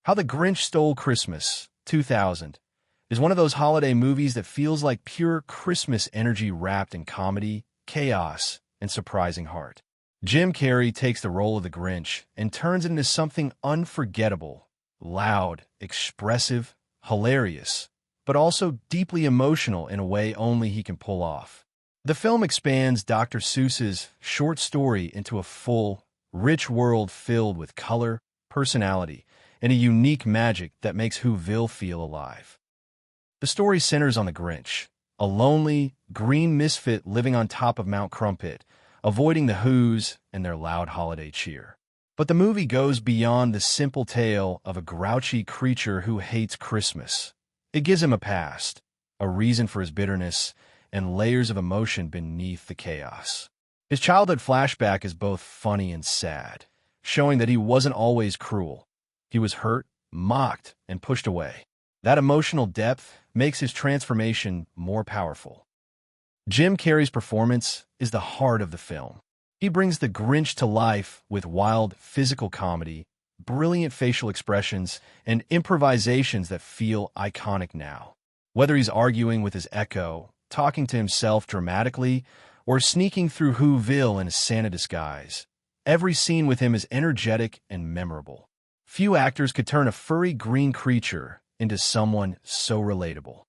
How the Grinch Stole Christmas, 2000, is one of those holiday movies that feels like pure Christmas energy wrapped in comedy, chaos, and surprising heart. Jim Carrey takes the role of the Grinch and turns it into something unforgettable, loud, expressive, hilarious, but also deeply emotional in a way only he can pull off. The film expands Dr. Seuss's short story into a full, rich world filled with color, personality, and a unique magic that makes Whoville feel alive. The story centers on the Grinch, a lonely, green misfit living on top of Mount Crumpit, avoiding the Whos and their loud holiday cheer. But the movie goes beyond the simple tale of a grouchy creature who hates Christmas. It gives him a past, a reason for his bitterness, and layers of emotion beneath the chaos. His childhood flashback is both funny and sad, showing that he wasn't always cruel. He was hurt, mocked, and pushed away. That emotional depth makes his transformation more powerful. Jim Carrey's performance is the heart of the film. He brings the Grinch to life with wild physical comedy, brilliant facial expressions, and improvisations that feel iconic now. Whether he's arguing with his echo, talking to himself dramatically, or sneaking through Whoville in a Santa disguise, every scene with him is energetic and memorable. Few actors could turn a furry green creature into someone so relatable.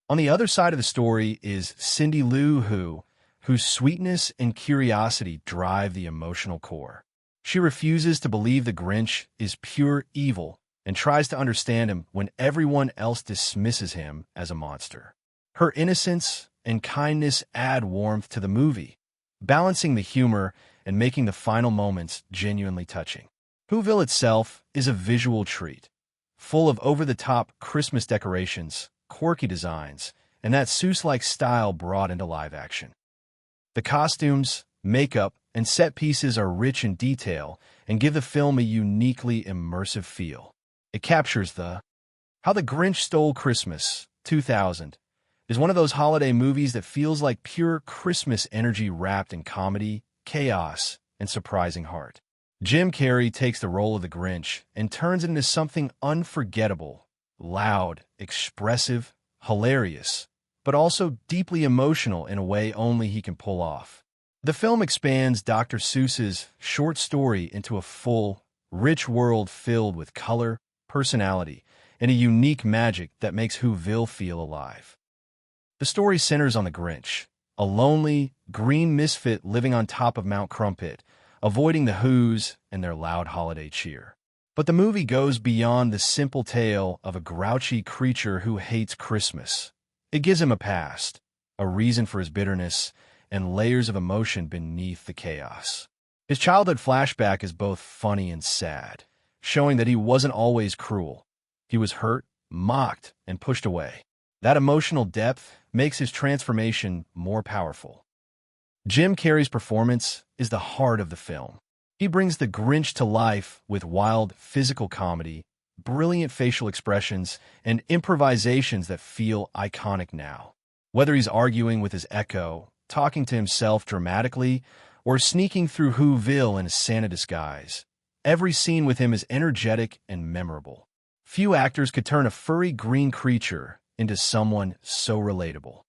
On the other side of the story is Cindy Lou Who, whose sweetness and curiosity drive the emotional core. She refuses to believe the Grinch is pure evil and tries to understand him when everyone else dismisses him as a monster. Her innocence and kindness add warmth to the movie, balancing the humor and making the final moments genuinely touching. Whoville itself is a visual treat, full of over-the-top Christmas decorations, quirky designs, and that Seuss-like style brought into live action. The costumes, makeup, and set pieces are rich in detail and give the film a uniquely immersive feel. It captures How the Grinch Stole Christmas, 2000, is one of those holiday movies that feels like pure Christmas energy wrapped in comedy, chaos, and surprising heart. Jim Carrey takes the role of the Grinch and turns it into something unforgettable, loud, expressive, hilarious, but also deeply emotional in a way only he can pull off. The film expands Dr. Seuss's short story into a full, rich world filled with color, personality, and a unique magic that makes Whoville feel alive. The story centers on the Grinch, a lonely, green misfit living on top of Mount Crumpit, avoiding the Whos and their loud holiday cheer. But the movie goes beyond the simple tale of a grouchy creature who hates Christmas. It gives him a past, a reason for his bitterness, and layers of emotion beneath the chaos. His childhood flashback is both funny and sad, showing that he wasn't always cruel. He was hurt, mocked, and pushed away. That emotional depth makes his transformation more powerful. Jim Carrey's performance is the heart of the film. He brings the Grinch to life with wild physical comedy, brilliant facial expressions, and improvisations that feel iconic now. Whether he's arguing with his echo, talking to himself dramatically, or sneaking through Whoville in a Santa disguise, every scene with him is energetic and memorable. Few actors could turn a furry green creature into someone so relatable.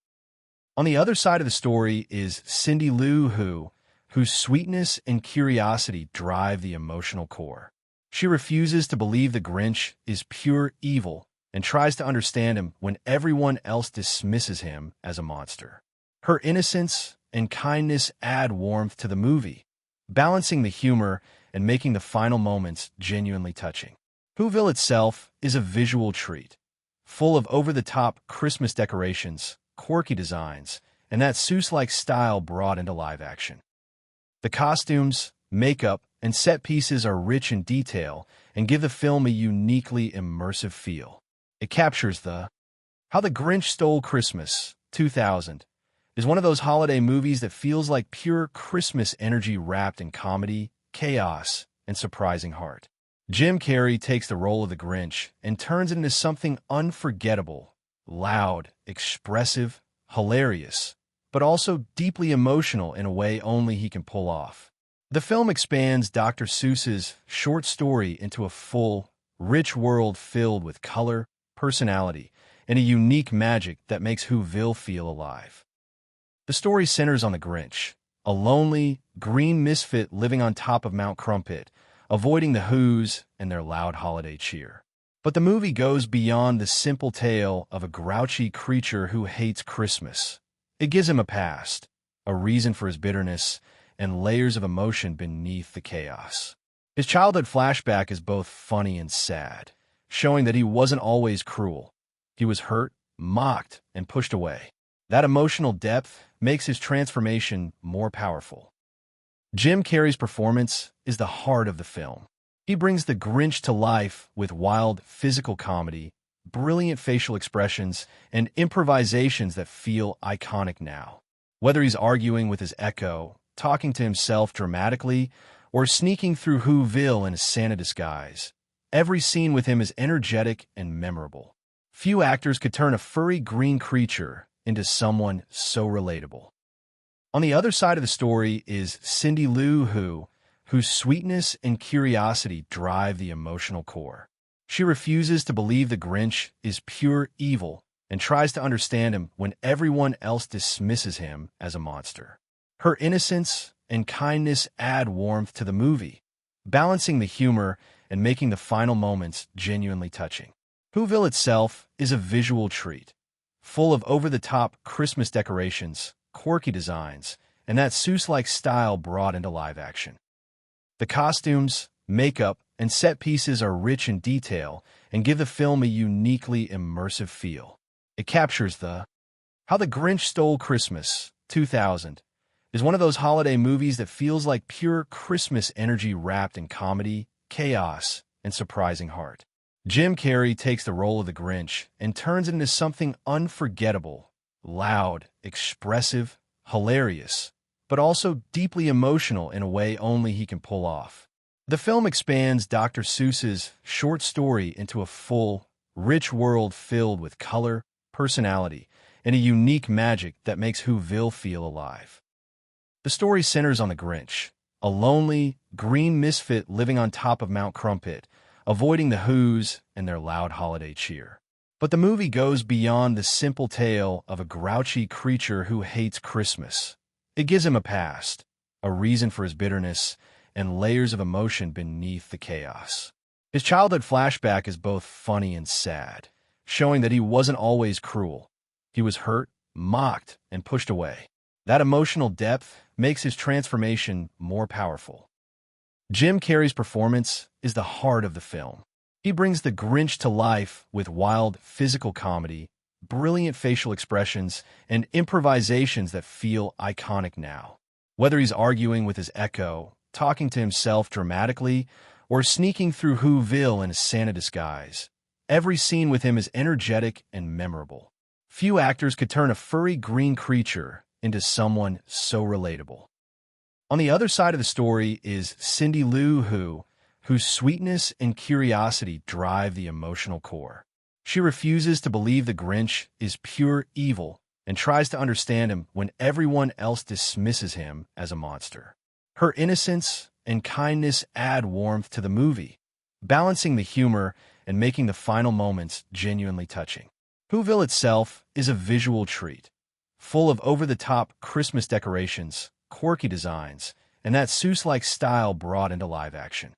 On the other side of the story is Cindy Lou Who, whose sweetness and curiosity drive the emotional core. She refuses to believe the Grinch is pure evil and tries to understand him when everyone else dismisses him as a monster. Her innocence and kindness add warmth to the movie, balancing the humor and making the final moments genuinely touching. Whoville itself is a visual treat, full of over-the-top Christmas decorations, quirky designs, and that Seuss-like style brought into live action. The costumes, makeup, and set pieces are rich in detail and give the film a uniquely immersive feel. It captures How the Grinch Stole Christmas, 2000, is one of those holiday movies that feels like pure Christmas energy wrapped in comedy, chaos, and surprising heart. Jim Carrey takes the role of the Grinch and turns it into something unforgettable, loud, expressive, hilarious, but also deeply emotional in a way only he can pull off. The film expands Dr. Seuss's short story into a full, rich world filled with color, personality, and a unique magic that makes Whoville feel alive. The story centers on the Grinch, a lonely, green misfit living on top of Mount Crumpit, avoiding the Whos and their loud holiday cheer. But the movie goes beyond the simple tale of a grouchy creature who hates Christmas. It gives him a past, a reason for his bitterness, and layers of emotion beneath the chaos. His childhood flashback is both funny and sad, showing that he wasn't always cruel. He was hurt, mocked, and pushed away. That emotional depth makes his transformation more powerful. Jim Carrey's performance is the heart of the film. He brings the Grinch to life with wild physical comedy, brilliant facial expressions, and improvisations that feel iconic now. Whether he's arguing with his echo, talking to himself dramatically, or sneaking through Whoville in a Santa disguise, every scene with him is energetic and memorable. Few actors could turn a furry green creature into someone so relatable. On the other side of the story is Cindy Lou whose sweetness and curiosity drive the emotional core. She refuses to believe the Grinch is pure evil and tries to understand him when everyone else dismisses him as a monster. Her innocence and kindness add warmth to the movie, balancing the humor and making the final moments genuinely touching. Whoville itself is a visual treat, full of over-the-top Christmas decorations, quirky designs, and that Seuss-like style brought into live action. The costumes, makeup, and set pieces are rich in detail and give the film a uniquely immersive feel. It captures How the Grinch Stole Christmas, 2000, is one of those holiday movies that feels like pure Christmas energy wrapped in comedy, chaos, and surprising heart. Jim Carrey takes the role of the Grinch and turns it into something unforgettable, loud, expressive, hilarious, but also deeply emotional in a way only he can pull off. The film expands Dr. Seuss's short story into a full, rich world filled with color, personality, and a unique magic that makes Whoville feel alive. The story centers on the Grinch, a lonely, green misfit living on top of Mount Crumpit, avoiding the Whos and their loud holiday cheer. But the movie goes beyond the simple tale of a grouchy creature who hates Christmas. It gives him a past, a reason for his bitterness, and layers of emotion beneath the chaos. His childhood flashback is both funny and sad, showing that he wasn't always cruel. He was hurt, mocked, and pushed away. That emotional depth makes his transformation more powerful. Jim Carrey's performance is the heart of the film. He brings the Grinch to life with wild physical comedy, brilliant facial expressions, and improvisations that feel iconic now. Whether he's arguing with his echo, talking to himself dramatically, or sneaking through Whoville in a Santa disguise, every scene with him is energetic and memorable. Few actors could turn a furry green creature into someone so relatable. On the other side of the story is Cindy Lou whose sweetness and curiosity drive the emotional core. She refuses to believe the Grinch is pure evil and tries to understand him when everyone else dismisses him as a monster. Her innocence and kindness add warmth to the movie, balancing the humor and making the final moments genuinely touching. Whoville itself is a visual treat, full of over-the-top Christmas decorations, quirky designs, and that Seuss-like style brought into live action.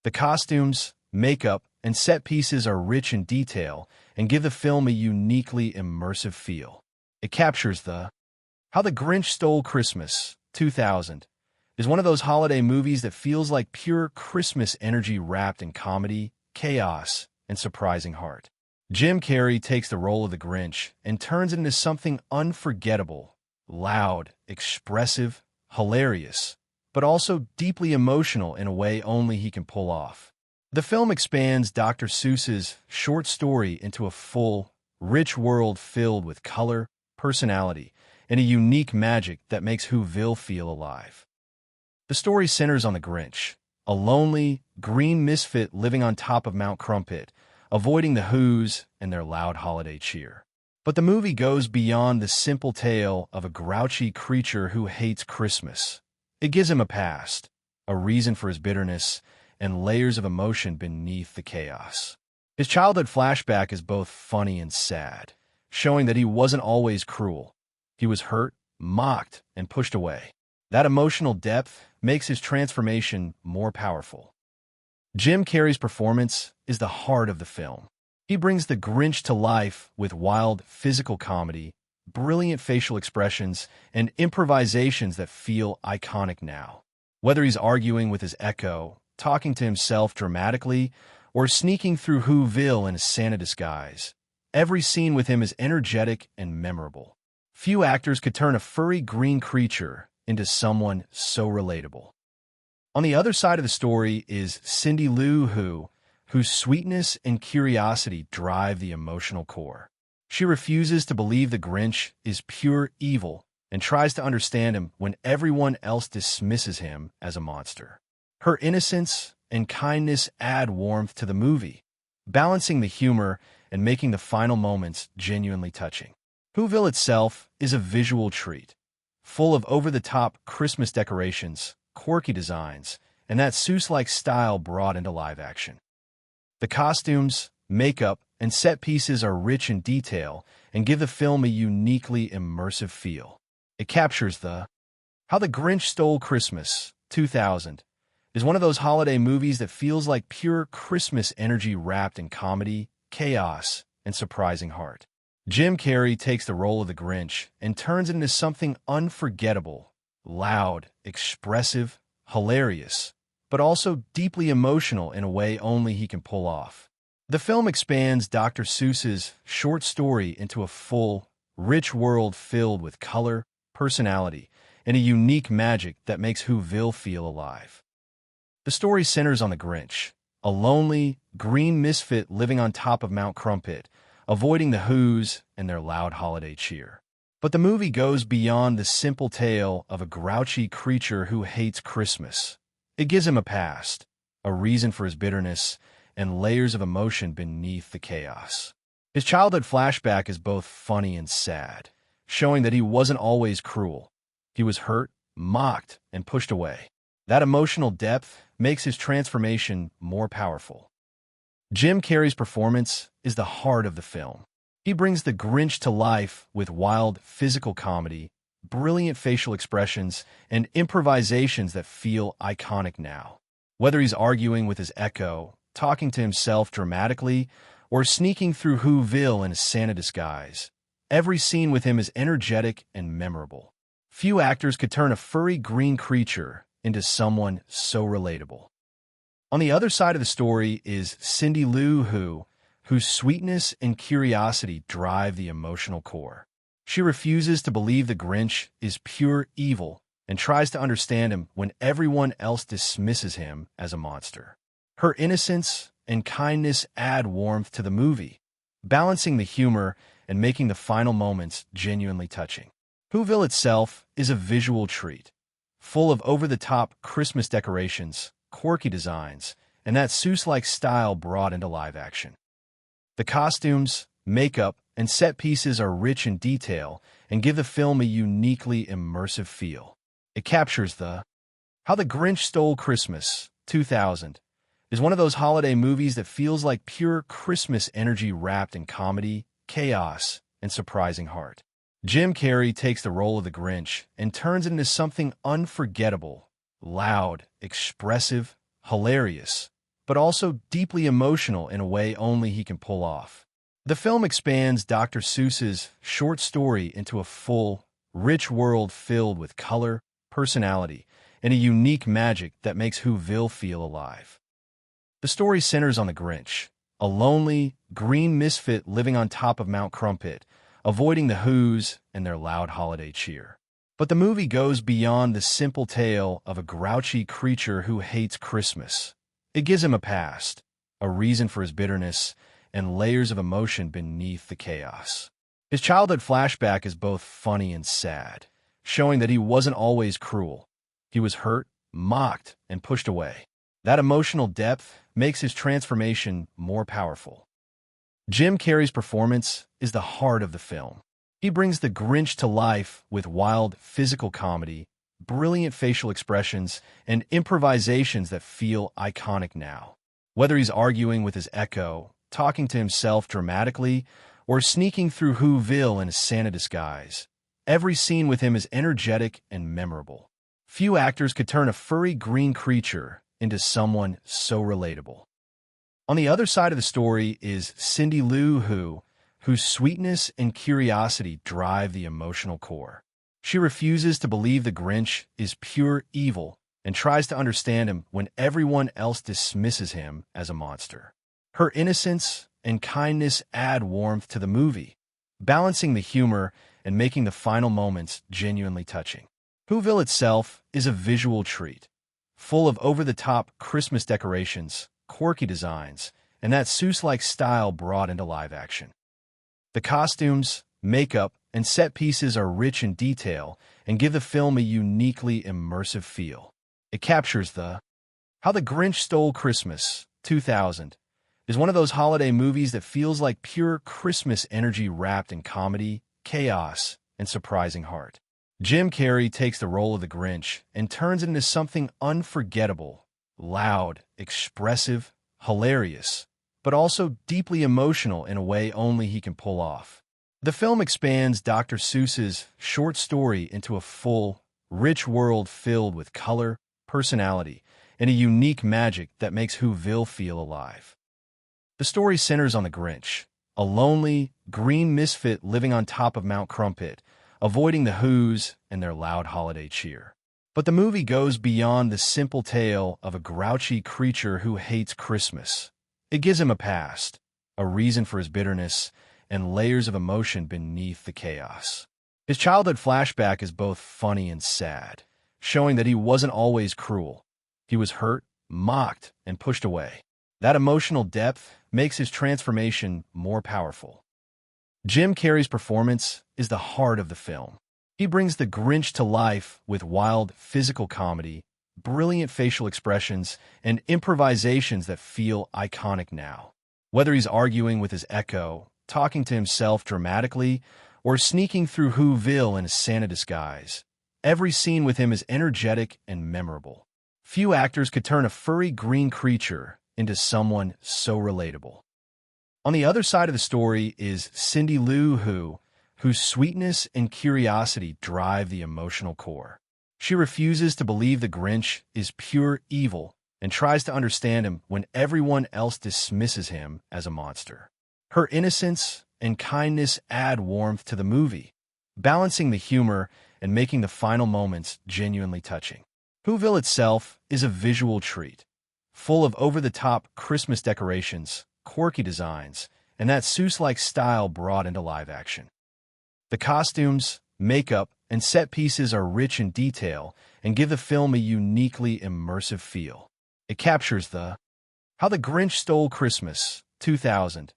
The costumes, makeup, and set pieces are rich in detail and give the film a uniquely immersive feel. It captures How the Grinch Stole Christmas, 2000, is one of those holiday movies that feels like pure Christmas energy wrapped in comedy, chaos, and surprising heart. Jim Carrey takes the role of the Grinch and turns it into something unforgettable, loud, expressive, hilarious, but also deeply emotional in a way only he can pull off. The film expands Dr. Seuss's short story into a full, rich world filled with color, personality, and a unique magic that makes Whoville feel alive. The story centers on the Grinch, a lonely, green misfit living on top of Mount Crumpit, avoiding the Whos and their loud holiday cheer. But the movie goes beyond the simple tale of a grouchy creature who hates Christmas. It gives him a past, a reason for his bitterness, and layers of emotion beneath the chaos. His childhood flashback is both funny and sad, showing that he wasn't always cruel. He was hurt, mocked, and pushed away. That emotional depth makes his transformation more powerful. Jim Carrey's performance is the heart of the film. He brings the Grinch to life with wild physical comedy, brilliant facial expressions, and improvisations that feel iconic now. Whether he's arguing with his echo, talking to himself dramatically, or sneaking through Whoville in a Santa disguise, every scene with him is energetic and memorable. Few actors could turn a furry green creature into someone so relatable. On the other side of the story is Cindy Lou whose sweetness and curiosity drive the emotional core. She refuses to believe the Grinch is pure evil and tries to understand him when everyone else dismisses him as a monster. Her innocence and kindness add warmth to the movie, balancing the humor and making the final moments genuinely touching. Whoville itself is a visual treat, full of over-the-top Christmas decorations, quirky designs, and that Seuss-like style brought into live action. The costumes, makeup, and set pieces are rich in detail and give the film a uniquely immersive feel. It captures How the Grinch Stole Christmas, 2000, is one of those holiday movies that feels like pure Christmas energy wrapped in comedy, chaos, and surprising heart. Jim Carrey takes the role of the Grinch and turns it into something unforgettable, loud, expressive, hilarious, but also deeply emotional in a way only he can pull off. The film expands Dr. Seuss's short story into a full, rich world filled with color, personality, and a unique magic that makes Whoville feel alive. The story centers on the Grinch, a lonely, green misfit living on top of Mount Crumpit, avoiding the Whos and their loud holiday cheer. But the movie goes beyond the simple tale of a grouchy creature who hates Christmas. It gives him a past, a reason for his bitterness, and layers of emotion beneath the chaos. His childhood flashback is both funny and sad, showing that he wasn't always cruel. He was hurt, mocked, and pushed away. That emotional depth makes his transformation more powerful. Jim Carrey's performance is the heart of the film. He brings the Grinch to life with wild physical comedy, brilliant facial expressions, and improvisations that feel iconic now. Whether he's arguing with his echo, talking to himself dramatically, or sneaking through Whoville in a Santa disguise, every scene with him is energetic and memorable. Few actors could turn a furry green creature into someone so relatable. On the other side of the story is Cindy Lou whose sweetness and curiosity drive the emotional core. She refuses to believe the Grinch is pure evil and tries to understand him when everyone else dismisses him as a monster. Her innocence and kindness add warmth to the movie, balancing the humor and making the final moments genuinely touching. Whoville itself is a visual treat, full of over-the-top Christmas decorations, quirky designs, and that Seuss-like style brought into live action. The costumes, makeup, and set pieces are rich in detail and give the film a uniquely immersive feel. It captures How the Grinch Stole Christmas, 2000, is one of those holiday movies that feels like pure Christmas energy wrapped in comedy, chaos, and surprising heart. Jim Carrey takes the role of the Grinch and turns it into something unforgettable, loud, expressive, hilarious, but also deeply emotional in a way only he can pull off. The film expands Dr. Seuss's short story into a full, rich world filled with color, personality, and a unique magic that makes Whoville feel alive. The story centers on the Grinch, a lonely, green misfit living on top of Mount Crumpit, avoiding the Whos and their loud holiday cheer. But the movie goes beyond the simple tale of a grouchy creature who hates Christmas. It gives him a past, a reason for his bitterness, and layers of emotion beneath the chaos. His childhood flashback is both funny and sad, showing that he wasn't always cruel. He was hurt, mocked, and pushed away. That emotional depth makes his transformation more powerful. Jim Carrey's performance is the heart of the film. He brings the Grinch to life with wild physical comedy, brilliant facial expressions, and improvisations that feel iconic now. Whether he's arguing with his echo, talking to himself dramatically, or sneaking through Whoville in a Santa disguise, every scene with him is energetic and memorable. Few actors could turn a furry green creature into someone so relatable. On the other side of the story is Cindy Lou Who, whose sweetness and curiosity drive the emotional core. She refuses to believe the Grinch is pure evil and tries to understand him when everyone else dismisses him as a monster. Her innocence and kindness add warmth to the movie, balancing the humor and making the final moments genuinely touching. Whoville itself is a visual treat, full of over-the-top Christmas decorations, quirky designs, and that Seuss-like style brought into live action. The costumes, makeup, and set pieces are rich in detail and give the film a uniquely immersive feel. It captures How the Grinch Stole Christmas, 2000, is one of those holiday movies that feels like pure Christmas energy wrapped in comedy, chaos, and surprising heart. Jim Carrey takes the role of the Grinch and turns it into something unforgettable, loud, expressive, hilarious, but also deeply emotional in a way only he can pull off. The film expands Dr. Seuss's short story into a full, rich world filled with color, personality, and a unique magic that makes Whoville feel alive. The story centers on the Grinch, a lonely, green misfit living on top of Mount Crumpit, avoiding the Whos and their loud holiday cheer. But the movie goes beyond the simple tale of a grouchy creature who hates Christmas. It gives him a past, a reason for his bitterness, and layers of emotion beneath the chaos. His childhood flashback is both funny and sad, showing that he wasn't always cruel. He was hurt, mocked, and pushed away. That emotional depth makes his transformation more powerful. Jim Carrey's performance is the heart of the film. He brings the Grinch to life with wild physical comedy, brilliant facial expressions, and improvisations that feel iconic now. Whether he's arguing with his echo, talking to himself dramatically, or sneaking through Whoville in a Santa disguise, every scene with him is energetic and memorable. Few actors could turn a furry green creature into someone so relatable. On the other side of the story is Cindy Lou Who, whose sweetness and curiosity drive the emotional core. She refuses to believe the Grinch is pure evil and tries to understand him when everyone else dismisses him as a monster. Her innocence and kindness add warmth to the movie, balancing the humor and making the final moments genuinely touching. Whoville itself is a visual treat, full of over-the-top Christmas decorations, quirky designs, and that Seuss-like style brought into live action. The costumes, makeup, and set pieces are rich in detail and give the film a uniquely immersive feel. It captures How the Grinch Stole Christmas, 2000,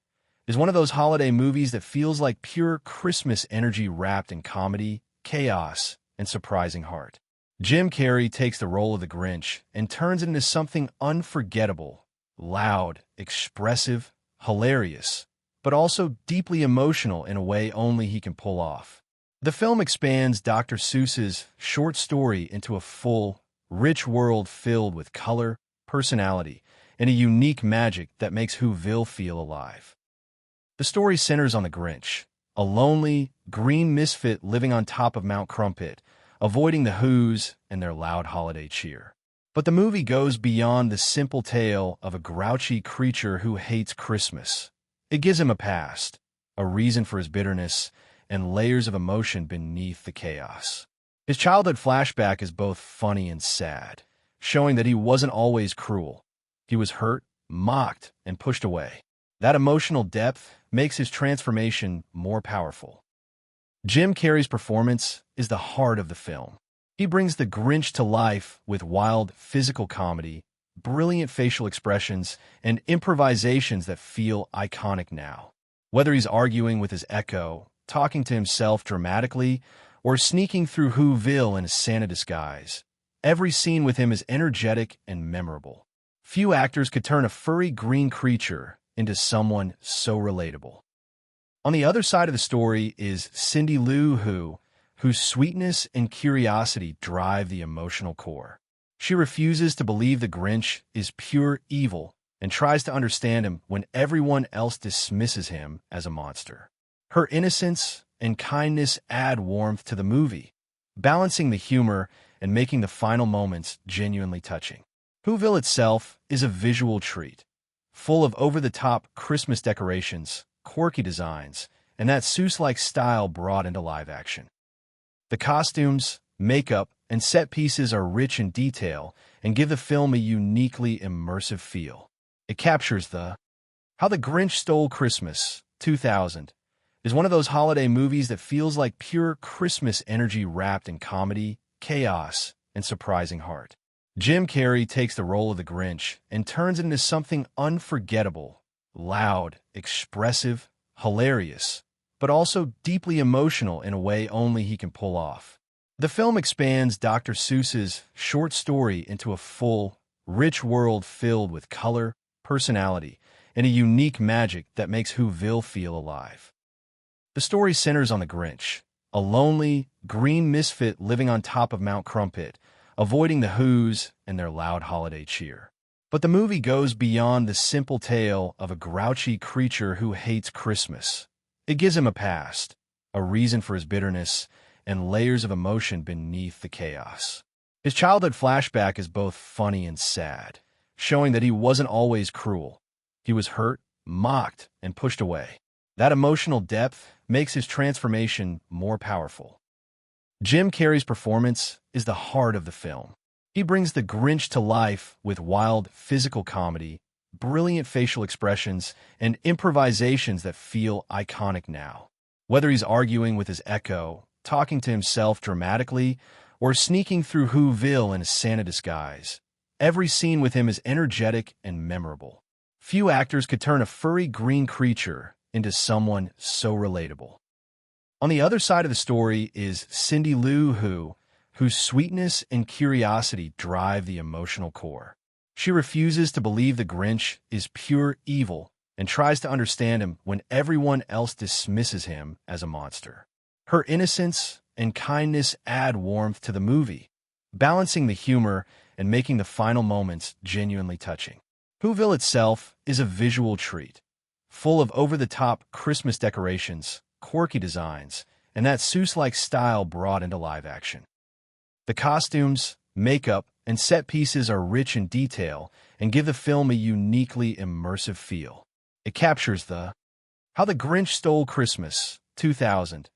is one of those holiday movies that feels like pure Christmas energy wrapped in comedy, chaos, and surprising heart. Jim Carrey takes the role of the Grinch and turns it into something unforgettable, loud, expressive, hilarious, but also deeply emotional in a way only he can pull off. The film expands Dr. Seuss's short story into a full, rich world filled with color, personality, and a unique magic that makes Whoville feel alive. The story centers on the Grinch, a lonely, green misfit living on top of Mount Crumpit, avoiding the Whos and their loud holiday cheer. But the movie goes beyond the simple tale of a grouchy creature who hates Christmas. It gives him a past, a reason for his bitterness, and layers of emotion beneath the chaos. His childhood flashback is both funny and sad, showing that he wasn't always cruel. He was hurt, mocked, and pushed away. That emotional depth makes his transformation more powerful. Jim Carrey's performance is the heart of the film. He brings the Grinch to life with wild physical comedy, brilliant facial expressions, and improvisations that feel iconic now. Whether he's arguing with his echo, talking to himself dramatically, or sneaking through Whoville in a Santa disguise, every scene with him is energetic and memorable. Few actors could turn a furry green creature into someone so relatable. On the other side of the story is Cindy Lou Who, whose sweetness and curiosity drive the emotional core. She refuses to believe the Grinch is pure evil and tries to understand him when everyone else dismisses him as a monster. Her innocence and kindness add warmth to the movie, balancing the humor and making the final moments genuinely touching. Whoville itself is a visual treat, full of over-the-top Christmas decorations, quirky designs, and that Seuss-like style brought into live action. The costumes, makeup, and set pieces are rich in detail and give the film a uniquely immersive feel. It captures How the Grinch Stole Christmas, 2000, is one of those holiday movies that feels like pure Christmas energy wrapped in comedy, chaos, and surprising heart. Jim Carrey takes the role of the Grinch and turns it into something unforgettable, loud, expressive, hilarious, but also deeply emotional in a way only he can pull off. The film expands Dr. Seuss's short story into a full, rich world filled with color, personality, and a unique magic that makes Whoville feel alive. The story centers on the Grinch, a lonely, green misfit living on top of Mount Crumpit, avoiding the Whos and their loud holiday cheer. But the movie goes beyond the simple tale of a grouchy creature who hates Christmas. It gives him a past, a reason for his bitterness, and layers of emotion beneath the chaos. His childhood flashback is both funny and sad, showing that he wasn't always cruel. He was hurt, mocked, and pushed away. That emotional depth makes his transformation more powerful. Jim Carrey's performance is the heart of the film. He brings the Grinch to life with wild physical comedy, brilliant facial expressions, and improvisations that feel iconic now. Whether he's arguing with his echo, talking to himself dramatically, or sneaking through Whoville in a Santa disguise, every scene with him is energetic and memorable. Few actors could turn a furry green creature into someone so relatable. On the other side of the story is Cindy Lou whose sweetness and curiosity drive the emotional core. She refuses to believe the Grinch is pure evil and tries to understand him when everyone else dismisses him as a monster. Her innocence and kindness add warmth to the movie, balancing the humor and making the final moments genuinely touching. Whoville itself is a visual treat, full of over-the-top Christmas decorations, quirky designs, and that Seuss-like style brought into live action. The costumes, makeup, and set pieces are rich in detail and give the film a uniquely immersive feel. It captures How the Grinch Stole Christmas, 2000,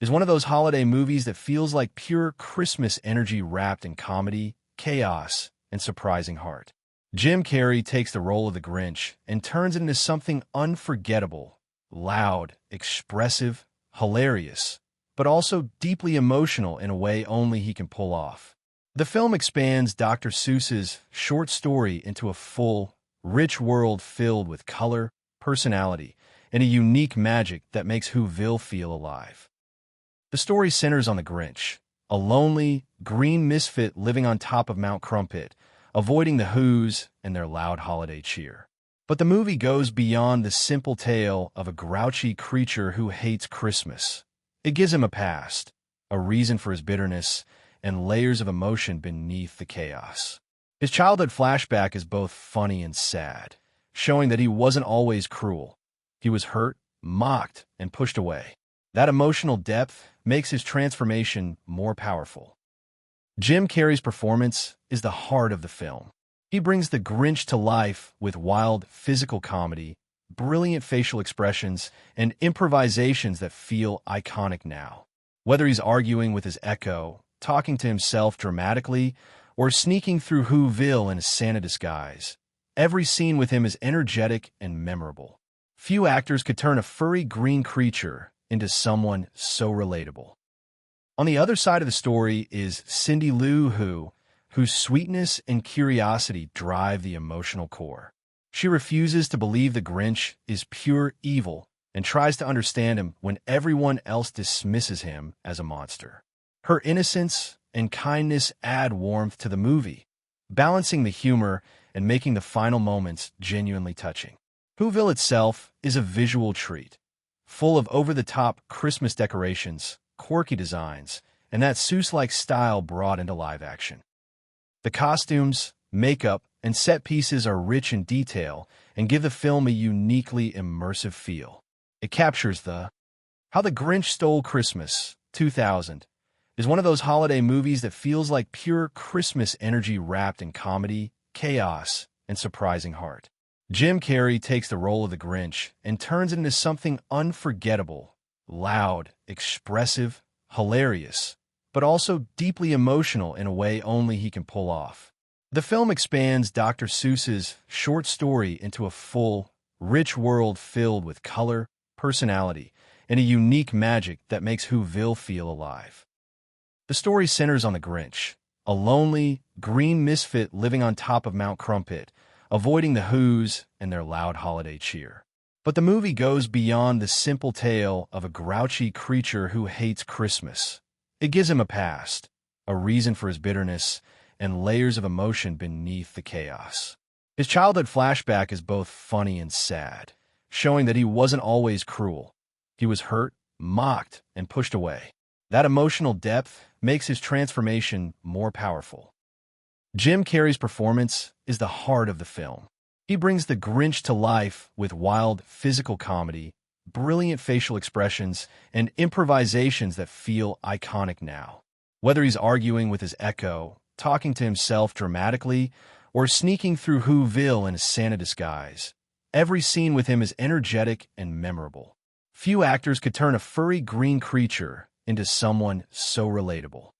is one of those holiday movies that feels like pure Christmas energy wrapped in comedy, chaos, and surprising heart. Jim Carrey takes the role of the Grinch and turns it into something unforgettable, loud, expressive, hilarious, but also deeply emotional in a way only he can pull off. The film expands Dr. Seuss's short story into a full, rich world filled with color, personality, and a unique magic that makes Whoville feel alive. The story centers on the Grinch, a lonely, green misfit living on top of Mount Crumpit, avoiding the Whos and their loud holiday cheer. But the movie goes beyond the simple tale of a grouchy creature who hates Christmas. It gives him a past, a reason for his bitterness, and layers of emotion beneath the chaos. His childhood flashback is both funny and sad, showing that he wasn't always cruel. He was hurt, mocked, and pushed away. That emotional depth makes his transformation more powerful. Jim Carrey's performance is the heart of the film. He brings the Grinch to life with wild physical comedy, brilliant facial expressions, and improvisations that feel iconic now. Whether he's arguing with his echo, talking to himself dramatically, or sneaking through Whoville in a Santa disguise, every scene with him is energetic and memorable. Few actors could turn a furry green creature into someone so relatable. On the other side of the story is Cindy Lou whose sweetness and curiosity drive the emotional core. She refuses to believe the Grinch is pure evil and tries to understand him when everyone else dismisses him as a monster. Her innocence and kindness add warmth to the movie, balancing the humor and making the final moments genuinely touching. Whoville itself is a visual treat, full of over-the-top Christmas decorations, quirky designs, and that Seuss-like style brought into live action. The costumes, makeup, and set pieces are rich in detail and give the film a uniquely immersive feel. It captures How the Grinch Stole Christmas, 2000, is one of those holiday movies that feels like pure Christmas energy wrapped in comedy, chaos, and surprising heart. Jim Carrey takes the role of the Grinch and turns it into something unforgettable, loud, expressive, hilarious, but also deeply emotional in a way only he can pull off. The film expands Dr. Seuss's short story into a full, rich world filled with color, personality, and a unique magic that makes Whoville feel alive. The story centers on the Grinch, a lonely, green misfit living on top of Mount Crumpit, avoiding the Whos and their loud holiday cheer. But the movie goes beyond the simple tale of a grouchy creature who hates Christmas. It gives him a past, a reason for his bitterness, and layers of emotion beneath the chaos. His childhood flashback is both funny and sad, showing that he wasn't always cruel. He was hurt, mocked, and pushed away. That emotional depth makes his transformation more powerful. Jim Carrey's performance is the heart of the film. He brings the Grinch to life with wild physical comedy, brilliant facial expressions, and improvisations that feel iconic now. Whether he's arguing with his echo, talking to himself dramatically, or sneaking through Whoville in a Santa disguise, every scene with him is energetic and memorable. Few actors could turn a furry green creature into someone so relatable.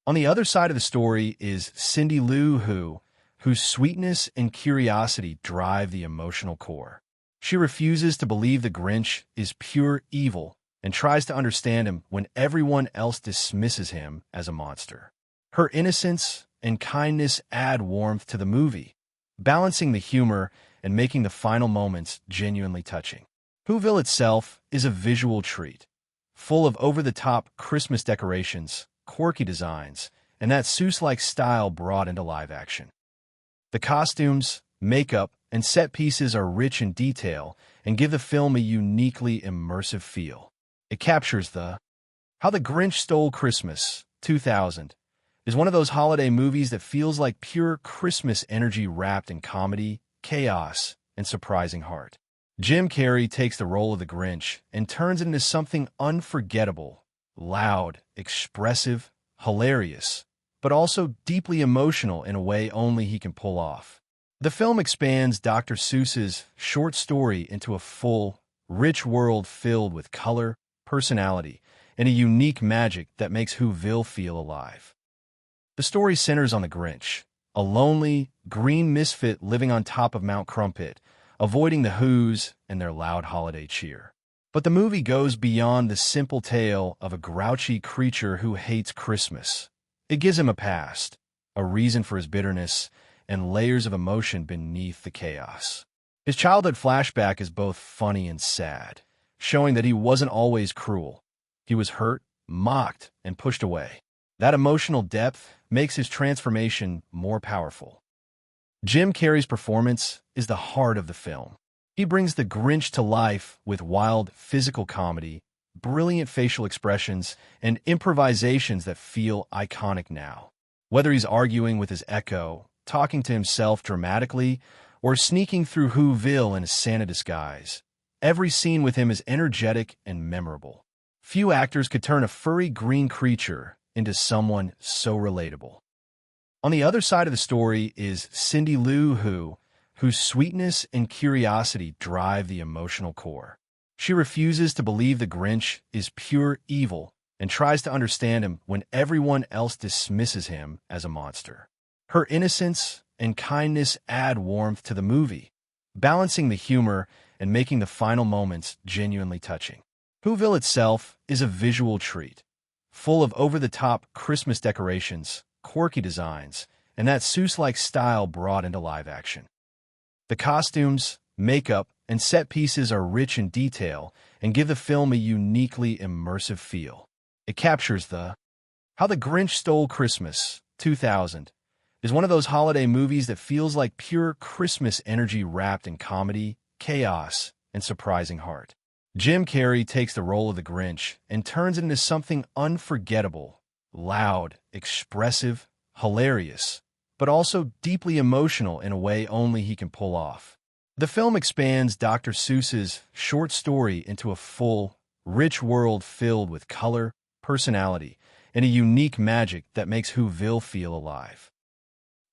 On the other side of the story is Cindy Lou whose sweetness and curiosity drive the emotional core. She refuses to believe the Grinch is pure evil and tries to understand him when everyone else dismisses him as a monster. Her innocence and kindness add warmth to the movie, balancing the humor and making the final moments genuinely touching. Whoville itself is a visual treat, full of over-the-top Christmas decorations, quirky designs, and that Seuss-like style brought into live action. The costumes, makeup, and set pieces are rich in detail and give the film a uniquely immersive feel. It captures How the Grinch Stole Christmas, 2000, is one of those holiday movies that feels like pure Christmas energy wrapped in comedy, chaos, and surprising heart. Jim Carrey takes the role of the Grinch and turns it into something unforgettable, loud, expressive, hilarious, but also deeply emotional in a way only he can pull off. The film expands Dr. Seuss's short story into a full, rich world filled with color, personality, and a unique magic that makes Whoville feel alive. The story centers on the Grinch, a lonely, green misfit living on top of Mount Crumpit, avoiding the Whos and their loud holiday cheer. But the movie goes beyond the simple tale of a grouchy creature who hates Christmas. It gives him a past, a reason for his bitterness, and layers of emotion beneath the chaos. His childhood flashback is both funny and sad, showing that he wasn't always cruel. He was hurt, mocked, and pushed away. That emotional depth makes his transformation more powerful. Jim Carrey's performance is the heart of the film. He brings the Grinch to life with wild physical comedy, brilliant facial expressions, and improvisations that feel iconic now. Whether he's arguing with his echo, talking to himself dramatically, or sneaking through Whoville in a Santa disguise, every scene with him is energetic and memorable. Few actors could turn a furry green creature into someone so relatable. On the other side of the story is Cindy Lou whose sweetness and curiosity drive the emotional core. She refuses to believe the Grinch is pure evil and tries to understand him when everyone else dismisses him as a monster. Her innocence and kindness add warmth to the movie, balancing the humor and making the final moments genuinely touching. Whoville itself is a visual treat, full of over-the-top Christmas decorations, quirky designs, and that Seuss-like style brought into live action. The costumes, makeup, and set pieces are rich in detail and give the film a uniquely immersive feel. It captures How the Grinch Stole Christmas, 2000, is one of those holiday movies that feels like pure Christmas energy wrapped in comedy, chaos, and surprising heart. Jim Carrey takes the role of the Grinch and turns it into something unforgettable, loud, expressive, hilarious, but also deeply emotional in a way only he can pull off. The film expands Dr. Seuss's short story into a full, rich world filled with color, personality, and a unique magic that makes Whoville feel alive.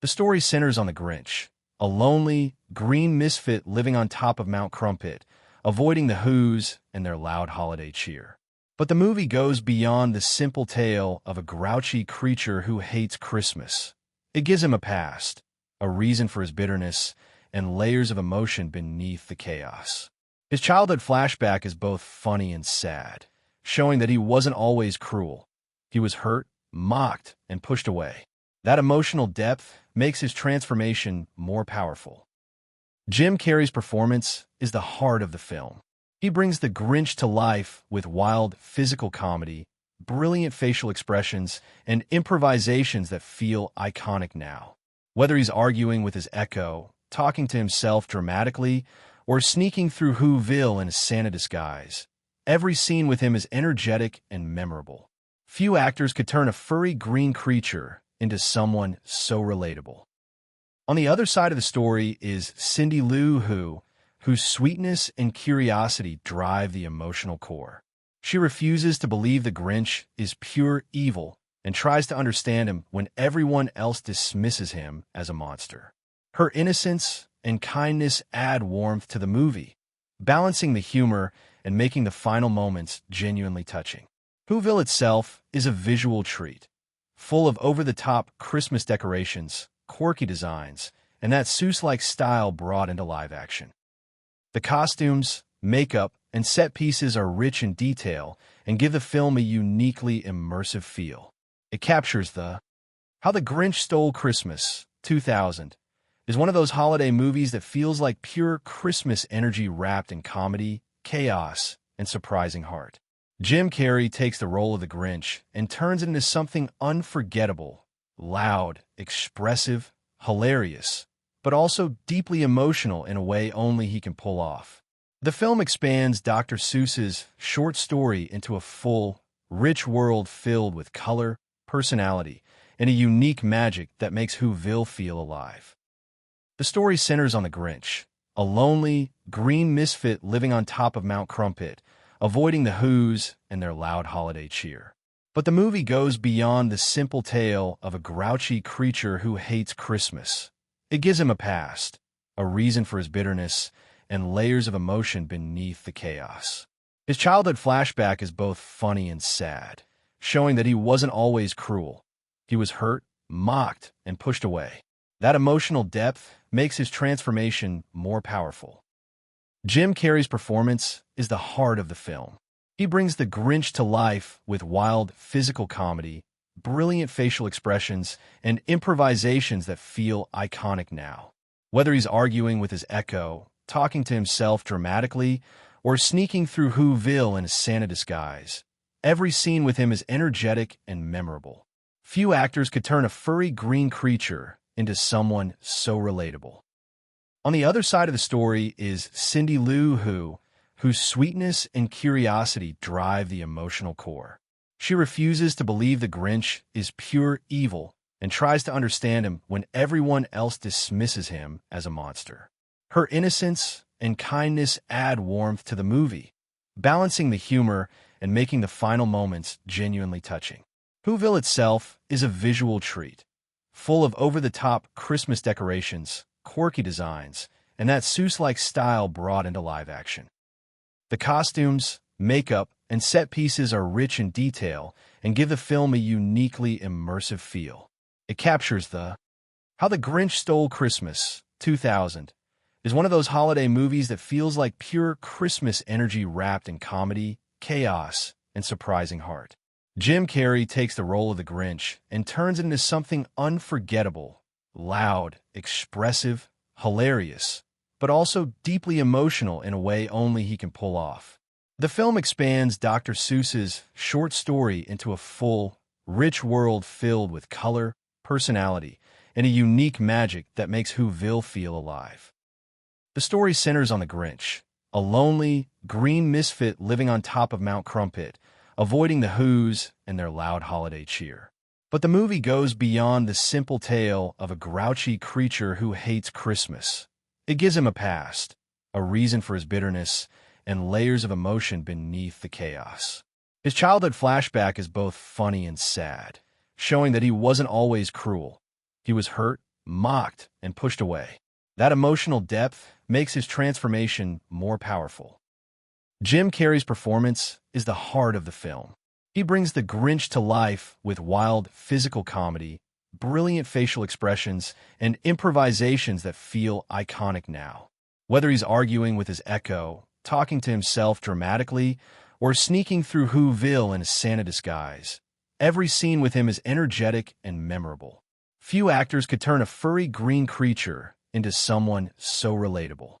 The story centers on the Grinch, a lonely, green misfit living on top of Mount Crumpit, avoiding the Whos and their loud holiday cheer. But the movie goes beyond the simple tale of a grouchy creature who hates Christmas. It gives him a past, a reason for his bitterness, and layers of emotion beneath the chaos. His childhood flashback is both funny and sad, showing that he wasn't always cruel. He was hurt, mocked, and pushed away. That emotional depth makes his transformation more powerful. Jim Carrey's performance is the heart of the film. He brings the Grinch to life with wild physical comedy, brilliant facial expressions, and improvisations that feel iconic now. Whether he's arguing with his echo, talking to himself dramatically, or sneaking through Whoville in a Santa disguise, every scene with him is energetic and memorable. Few actors could turn a furry green creature into someone so relatable. On the other side of the story is Cindy Lou whose sweetness and curiosity drive the emotional core. She refuses to believe the Grinch is pure evil and tries to understand him when everyone else dismisses him as a monster. Her innocence and kindness add warmth to the movie, balancing the humor and making the final moments genuinely touching. Whoville itself is a visual treat, full of over-the-top Christmas decorations, quirky designs, and that Seuss-like style brought into live action. The costumes, makeup, and set pieces are rich in detail and give the film a uniquely immersive feel. It captures How the Grinch Stole Christmas, 2000, is one of those holiday movies that feels like pure Christmas energy wrapped in comedy, chaos, and surprising heart. Jim Carrey takes the role of the Grinch and turns it into something unforgettable, loud, expressive, hilarious, but also deeply emotional in a way only he can pull off. The film expands Dr. Seuss's short story into a full, rich world filled with color, personality, and a unique magic that makes Whoville feel alive. The story centers on the Grinch, a lonely, green misfit living on top of Mount Crumpit, avoiding the Whos and their loud holiday cheer. But the movie goes beyond the simple tale of a grouchy creature who hates Christmas. It gives him a past, a reason for his bitterness, and layers of emotion beneath the chaos. His childhood flashback is both funny and sad, showing that he wasn't always cruel. He was hurt, mocked, and pushed away. That emotional depth makes his transformation more powerful. Jim Carrey's performance is the heart of the film. He brings the Grinch to life with wild physical comedy, brilliant facial expressions, and improvisations that feel iconic now. Whether he's arguing with his echo, talking to himself dramatically, or sneaking through Whoville in a Santa disguise, every scene with him is energetic and memorable. Few actors could turn a furry green creature into someone so relatable. On the other side of the story is Cindy Lou whose sweetness and curiosity drive the emotional core. She refuses to believe the Grinch is pure evil and tries to understand him when everyone else dismisses him as a monster. Her innocence and kindness add warmth to the movie, balancing the humor and making the final moments genuinely touching. Whoville itself is a visual treat, full of over-the-top Christmas decorations, quirky designs, and that Seuss-like style brought into live action. The costumes, makeup, and set pieces are rich in detail and give the film a uniquely immersive feel. It captures How the Grinch Stole Christmas, 2000, is one of those holiday movies that feels like pure Christmas energy wrapped in comedy, chaos, and surprising heart. Jim Carrey takes the role of the Grinch and turns it into something unforgettable, loud, expressive, hilarious, but also deeply emotional in a way only he can pull off. The film expands Dr. Seuss's short story into a full, rich world filled with color, personality, and a unique magic that makes Whoville feel alive. The story centers on the Grinch, a lonely, green misfit living on top of Mount Crumpit, avoiding the Whos and their loud holiday cheer. But the movie goes beyond the simple tale of a grouchy creature who hates Christmas. It gives him a past, a reason for his bitterness, and layers of emotion beneath the chaos. His childhood flashback is both funny and sad, showing that he wasn't always cruel. He was hurt, mocked, and pushed away. That emotional depth makes his transformation more powerful. Jim Carrey's performance is the heart of the film. He brings the Grinch to life with wild physical comedy, brilliant facial expressions, and improvisations that feel iconic now. Whether he's arguing with his echo, talking to himself dramatically, or sneaking through Whoville in a Santa disguise, every scene with him is energetic and memorable. Few actors could turn a furry green creature into someone so relatable.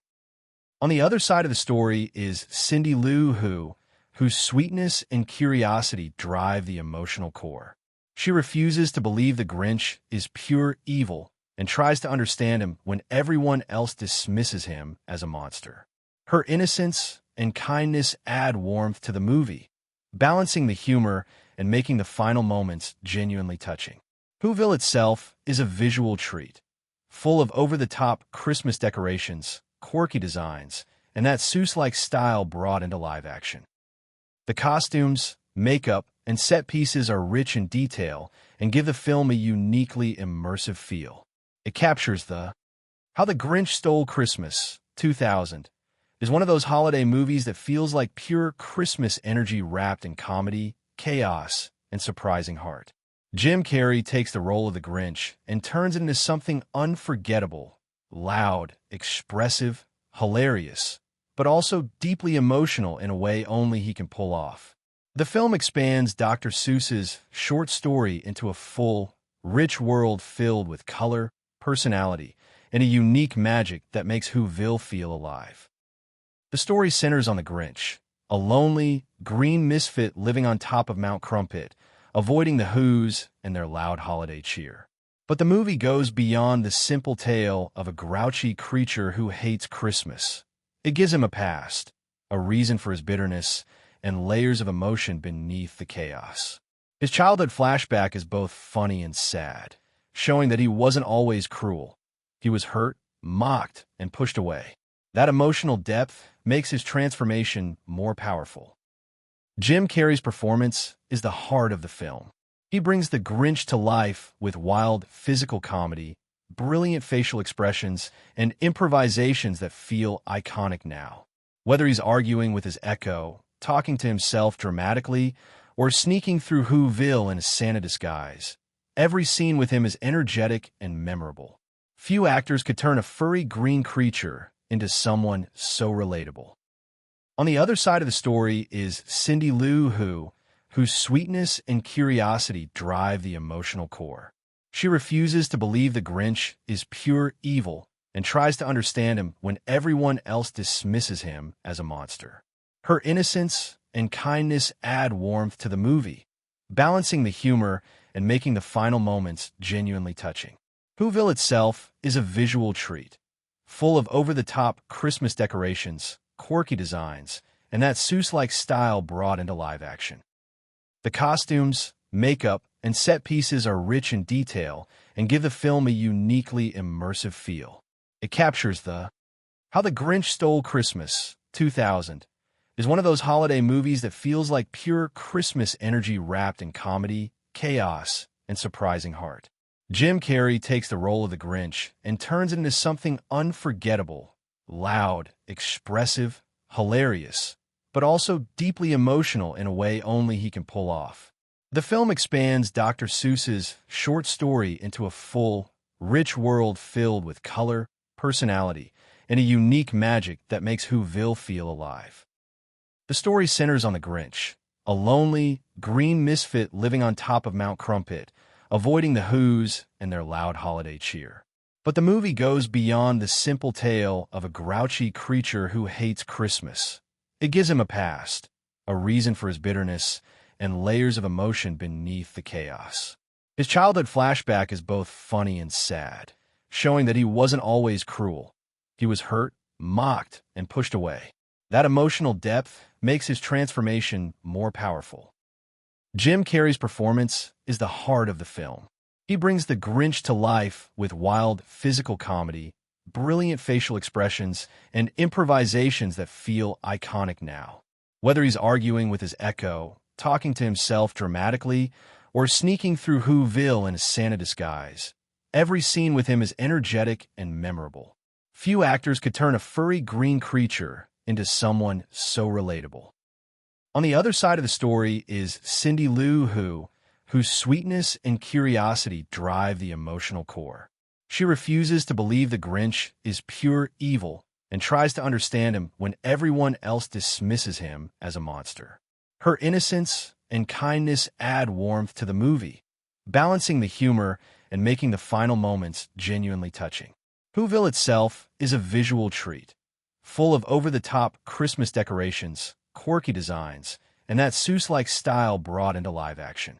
On the other side of the story is Cindy Lou Who, whose sweetness and curiosity drive the emotional core. She refuses to believe the Grinch is pure evil and tries to understand him when everyone else dismisses him as a monster. Her innocence and kindness add warmth to the movie, balancing the humor and making the final moments genuinely touching. Whoville itself is a visual treat, full of over-the-top Christmas decorations, quirky designs, and that Seuss-like style brought into live action. The costumes, makeup, and set pieces are rich in detail and give the film a uniquely immersive feel. It captures How the Grinch Stole Christmas, 2000, is one of those holiday movies that feels like pure Christmas energy wrapped in comedy, chaos, and surprising heart. Jim Carrey takes the role of the Grinch and turns it into something unforgettable, loud, expressive, hilarious, but also deeply emotional in a way only he can pull off. The film expands Dr. Seuss's short story into a full, rich world filled with color, personality, and a unique magic that makes Whoville feel alive. The story centers on the Grinch, a lonely, green misfit living on top of Mount Crumpit, avoiding the Whos and their loud holiday cheer. But the movie goes beyond the simple tale of a grouchy creature who hates Christmas. It gives him a past, a reason for his bitterness, and layers of emotion beneath the chaos. His childhood flashback is both funny and sad, showing that he wasn't always cruel. He was hurt, mocked, and pushed away. That emotional depth makes his transformation more powerful. Jim Carrey's performance is the heart of the film. He brings the Grinch to life with wild physical comedy, brilliant facial expressions, and improvisations that feel iconic now. Whether he's arguing with his echo, talking to himself dramatically, or sneaking through Whoville in a Santa disguise, every scene with him is energetic and memorable. Few actors could turn a furry green creature into someone so relatable. On the other side of the story is Cindy Lou Who, whose sweetness and curiosity drive the emotional core. She refuses to believe the Grinch is pure evil and tries to understand him when everyone else dismisses him as a monster. Her innocence and kindness add warmth to the movie, balancing the humor and making the final moments genuinely touching. Whoville itself is a visual treat, full of over-the-top Christmas decorations, quirky designs, and that Seuss-like style brought into live action. The costumes, makeup, and set pieces are rich in detail and give the film a uniquely immersive feel. It captures How the Grinch Stole Christmas, 2000, is one of those holiday movies that feels like pure Christmas energy wrapped in comedy, chaos, and surprising heart. Jim Carrey takes the role of the Grinch and turns it into something unforgettable, loud, expressive, hilarious, but also deeply emotional in a way only he can pull off. The film expands Dr. Seuss's short story into a full, rich world filled with color, personality, and a unique magic that makes Whoville feel alive. The story centers on the Grinch, a lonely, green misfit living on top of Mount Crumpit, avoiding the Whos and their loud holiday cheer. But the movie goes beyond the simple tale of a grouchy creature who hates Christmas. It gives him a past, a reason for his bitterness, and layers of emotion beneath the chaos. His childhood flashback is both funny and sad, showing that he wasn't always cruel. He was hurt, mocked, and pushed away. That emotional depth makes his transformation more powerful. Jim Carrey's performance is the heart of the film. He brings the Grinch to life with wild physical comedy, brilliant facial expressions, and improvisations that feel iconic now. Whether he's arguing with his echo, talking to himself dramatically, or sneaking through Whoville in a Santa disguise, every scene with him is energetic and memorable. Few actors could turn a furry green creature into someone so relatable. On the other side of the story is Cindy Lou whose sweetness and curiosity drive the emotional core. She refuses to believe the Grinch is pure evil and tries to understand him when everyone else dismisses him as a monster. Her innocence and kindness add warmth to the movie, balancing the humor and making the final moments genuinely touching. Whoville itself is a visual treat, full of over-the-top Christmas decorations, quirky designs, and that Seuss-like style brought into live action.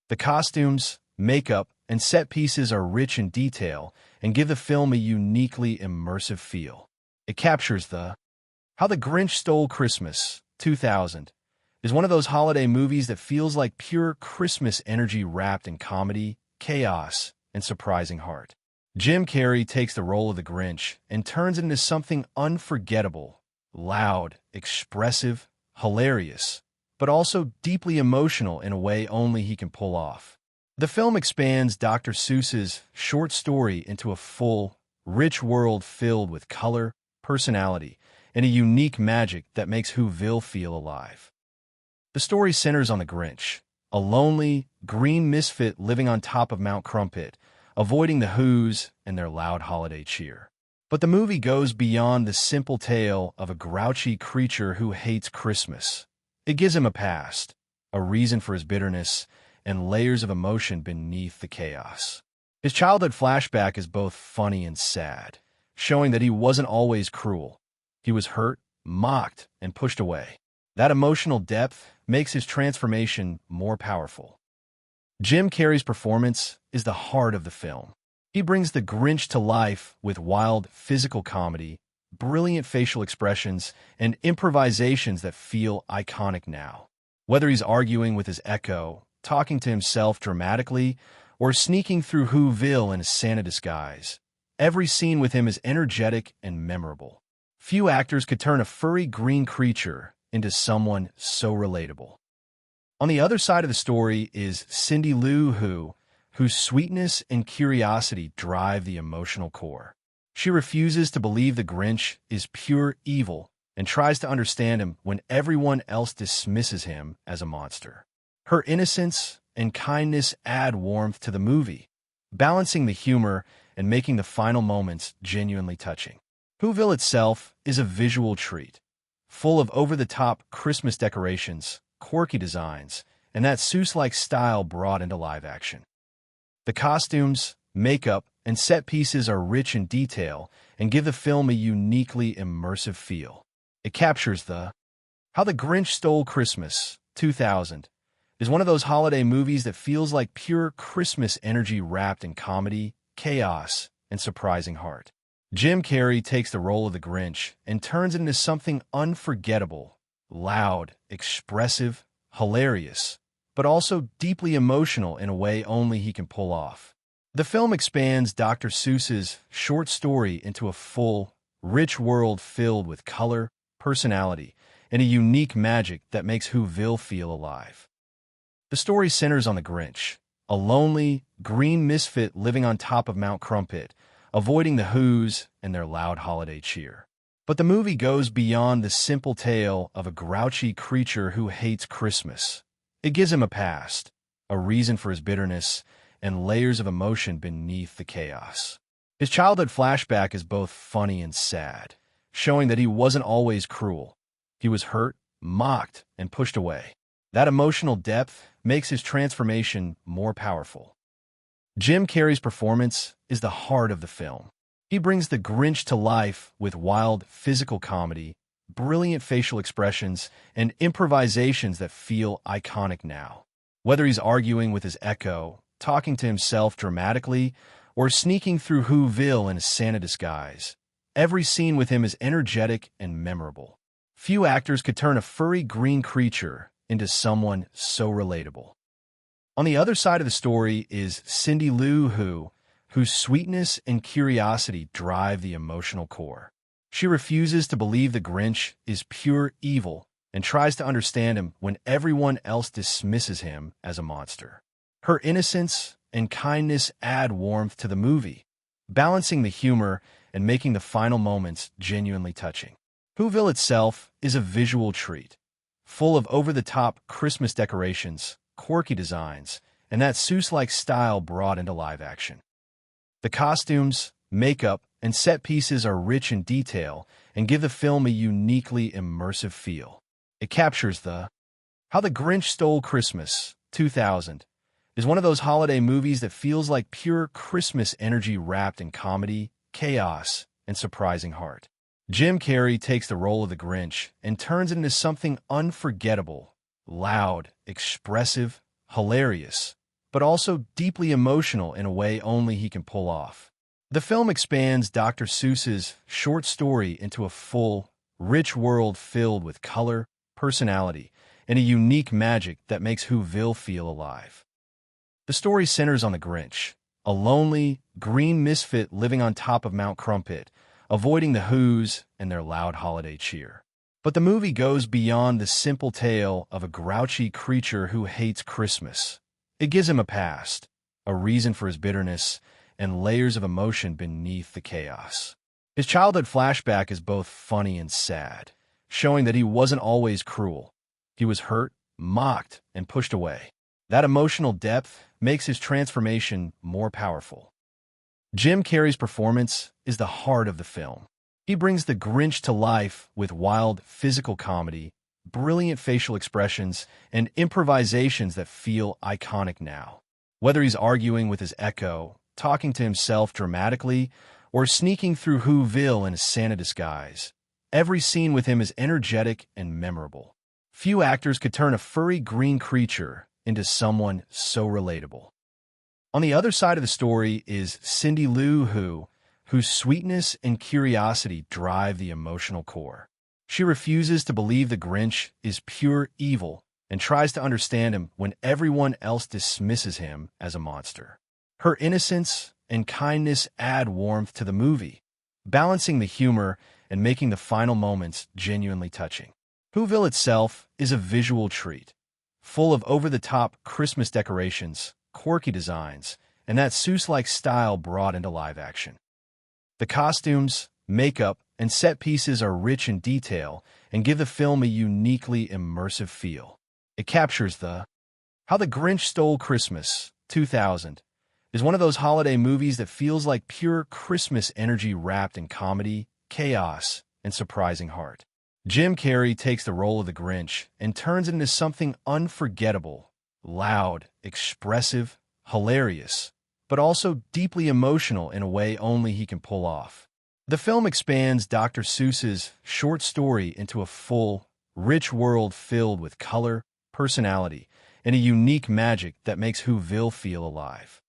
The costumes, makeup, and set pieces are rich in detail and give the film a uniquely immersive feel. It captures How the Grinch Stole Christmas, 2000, is one of those holiday movies that feels like pure Christmas energy wrapped in comedy, chaos, and surprising heart. Jim Carrey takes the role of the Grinch and turns it into something unforgettable, loud, expressive, hilarious, but also deeply emotional in a way only he can pull off. The film expands Dr. Seuss's short story into a full, rich world filled with color, personality, and a unique magic that makes Whoville feel alive. The story centers on the Grinch, a lonely, green misfit living on top of Mount Crumpit, avoiding the Whos and their loud holiday cheer. But the movie goes beyond the simple tale of a grouchy creature who hates Christmas. It gives him a past, a reason for his bitterness, and layers of emotion beneath the chaos. His childhood flashback is both funny and sad, showing that he wasn't always cruel. He was hurt, mocked, and pushed away. That emotional depth makes his transformation more powerful. Jim Carrey's performance is the heart of the film. He brings the Grinch to life with wild physical comedy, brilliant facial expressions, and improvisations that feel iconic now. Whether he's arguing with his echo, talking to himself dramatically, or sneaking through Whoville in a Santa disguise, every scene with him is energetic and memorable. Few actors could turn a furry green creature into someone so relatable. On the other side of the story is Cindy Lou whose sweetness and curiosity drive the emotional core. She refuses to believe the Grinch is pure evil and tries to understand him when everyone else dismisses him as a monster. Her innocence and kindness add warmth to the movie, balancing the humor and making the final moments genuinely touching. Whoville itself is a visual treat, full of over-the-top Christmas decorations, quirky designs, and that Seuss-like style brought into live action. The costumes, makeup, and set pieces are rich in detail and give the film a uniquely immersive feel. It captures How the Grinch Stole Christmas, 2000, is one of those holiday movies that feels like pure Christmas energy wrapped in comedy, chaos, and surprising heart. Jim Carrey takes the role of the Grinch and turns it into something unforgettable, loud, expressive, hilarious, but also deeply emotional in a way only he can pull off. The film expands Dr. Seuss's short story into a full, rich world filled with color, personality, and a unique magic that makes Whoville feel alive. The story centers on the Grinch, a lonely, green misfit living on top of Mount Crumpit, avoiding the Whos and their loud holiday cheer. But the movie goes beyond the simple tale of a grouchy creature who hates Christmas. It gives him a past, a reason for his bitterness, and layers of emotion beneath the chaos. His childhood flashback is both funny and sad, showing that he wasn't always cruel. He was hurt, mocked, and pushed away. That emotional depth makes his transformation more powerful. Jim Carrey's performance is the heart of the film. He brings the Grinch to life with wild physical comedy, brilliant facial expressions, and improvisations that feel iconic now. Whether he's arguing with his echo, talking to himself dramatically, or sneaking through Whoville in a Santa disguise, every scene with him is energetic and memorable. Few actors could turn a furry green creature into someone so relatable. On the other side of the story is Cindy Lou Who, whose sweetness and curiosity drive the emotional core. She refuses to believe the Grinch is pure evil and tries to understand him when everyone else dismisses him as a monster. Her innocence and kindness add warmth to the movie, balancing the humor and making the final moments genuinely touching. Whoville itself is a visual treat, full of over-the-top Christmas decorations, quirky designs, and that Seuss-like style brought into live action. The costumes, makeup, and set pieces are rich in detail and give the film a uniquely immersive feel. It captures How the Grinch Stole Christmas, 2000, is one of those holiday movies that feels like pure Christmas energy wrapped in comedy, chaos, and surprising heart. Jim Carrey takes the role of the Grinch and turns it into something unforgettable, loud, expressive, hilarious, but also deeply emotional in a way only he can pull off. The film expands Dr. Seuss's short story into a full, rich world filled with color, personality, and a unique magic that makes Whoville feel alive. The story centers on the Grinch, a lonely, green misfit living on top of Mount Crumpit, avoiding the Whos and their loud holiday cheer. But the movie goes beyond the simple tale of a grouchy creature who hates Christmas. It gives him a past, a reason for his bitterness, and layers of emotion beneath the chaos. His childhood flashback is both funny and sad, showing that he wasn't always cruel. He was hurt, mocked, and pushed away. That emotional depth makes his transformation more powerful. Jim Carrey's performance is the heart of the film. He brings the Grinch to life with wild physical comedy, brilliant facial expressions, and improvisations that feel iconic now. Whether he's arguing with his echo, talking to himself dramatically, or sneaking through Whoville in a Santa disguise, every scene with him is energetic and memorable. Few actors could turn a furry green creature into someone so relatable. On the other side of the story is Cindy Lou Who, whose sweetness and curiosity drive the emotional core. She refuses to believe the Grinch is pure evil and tries to understand him when everyone else dismisses him as a monster. Her innocence and kindness add warmth to the movie, balancing the humor and making the final moments genuinely touching. Whoville itself is a visual treat, full of over-the-top Christmas decorations, quirky designs, and that Seuss-like style brought into live action. The costumes, makeup, and set pieces are rich in detail and give the film a uniquely immersive feel. It captures How the Grinch Stole Christmas, 2000, is one of those holiday movies that feels like pure Christmas energy wrapped in comedy, chaos, and surprising heart. Jim Carrey takes the role of the Grinch and turns it into something unforgettable, loud, expressive, hilarious, but also deeply emotional in a way only he can pull off. The film expands Dr. Seuss's short story into a full, rich world filled with color, personality, and a unique magic that makes Whoville feel alive.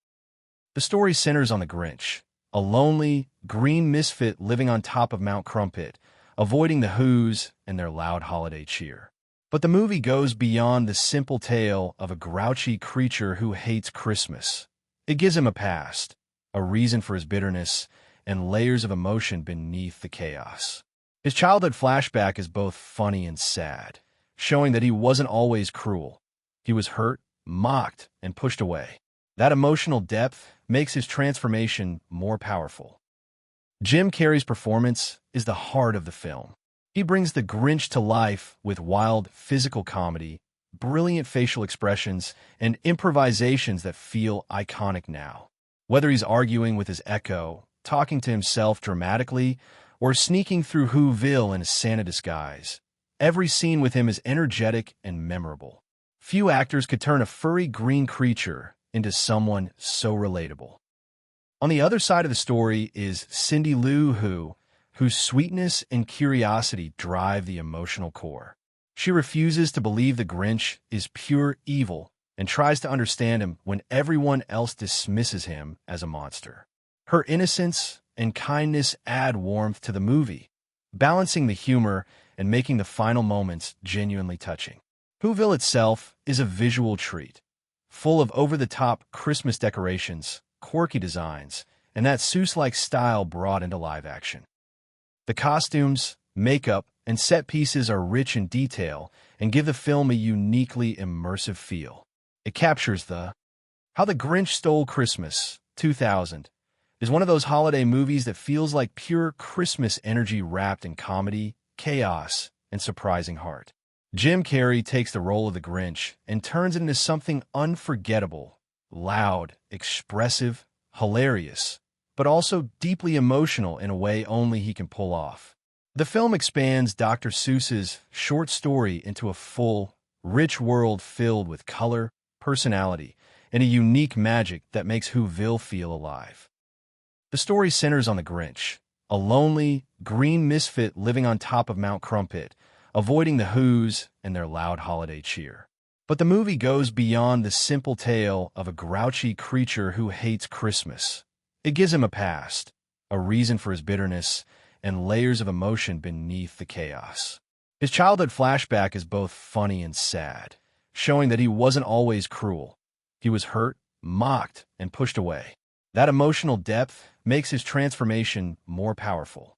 The story centers on the Grinch, a lonely, green misfit living on top of Mount Crumpit, avoiding the Whos and their loud holiday cheer. But the movie goes beyond the simple tale of a grouchy creature who hates Christmas. It gives him a past, a reason for his bitterness, and layers of emotion beneath the chaos. His childhood flashback is both funny and sad, showing that he wasn't always cruel. He was hurt, mocked, and pushed away. That emotional depth makes his transformation more powerful. Jim Carrey's performance is the heart of the film. He brings the Grinch to life with wild physical comedy, brilliant facial expressions, and improvisations that feel iconic now. Whether he's arguing with his echo, talking to himself dramatically, or sneaking through Whoville in a Santa disguise, every scene with him is energetic and memorable. Few actors could turn a furry green creature into someone so relatable. On the other side of the story is Cindy Lou Who, whose sweetness and curiosity drive the emotional core. She refuses to believe the Grinch is pure evil and tries to understand him when everyone else dismisses him as a monster. Her innocence and kindness add warmth to the movie, balancing the humor and making the final moments genuinely touching. Whoville itself is a visual treat, full of over-the-top Christmas decorations, quirky designs, and that Seuss-like style brought into live action. The costumes, makeup, and set pieces are rich in detail and give the film a uniquely immersive feel. It captures How the Grinch Stole Christmas, 2000, is one of those holiday movies that feels like pure Christmas energy wrapped in comedy, chaos, and surprising heart. Jim Carrey takes the role of the Grinch and turns it into something unforgettable, loud, expressive, hilarious, but also deeply emotional in a way only he can pull off. The film expands Dr. Seuss's short story into a full, rich world filled with color, personality, and a unique magic that makes Whoville feel alive. The story centers on the Grinch, a lonely, green misfit living on top of Mount Crumpit, avoiding the Whos and their loud holiday cheer. But the movie goes beyond the simple tale of a grouchy creature who hates Christmas. It gives him a past, a reason for his bitterness, and layers of emotion beneath the chaos. His childhood flashback is both funny and sad, showing that he wasn't always cruel. He was hurt, mocked, and pushed away. That emotional depth makes his transformation more powerful.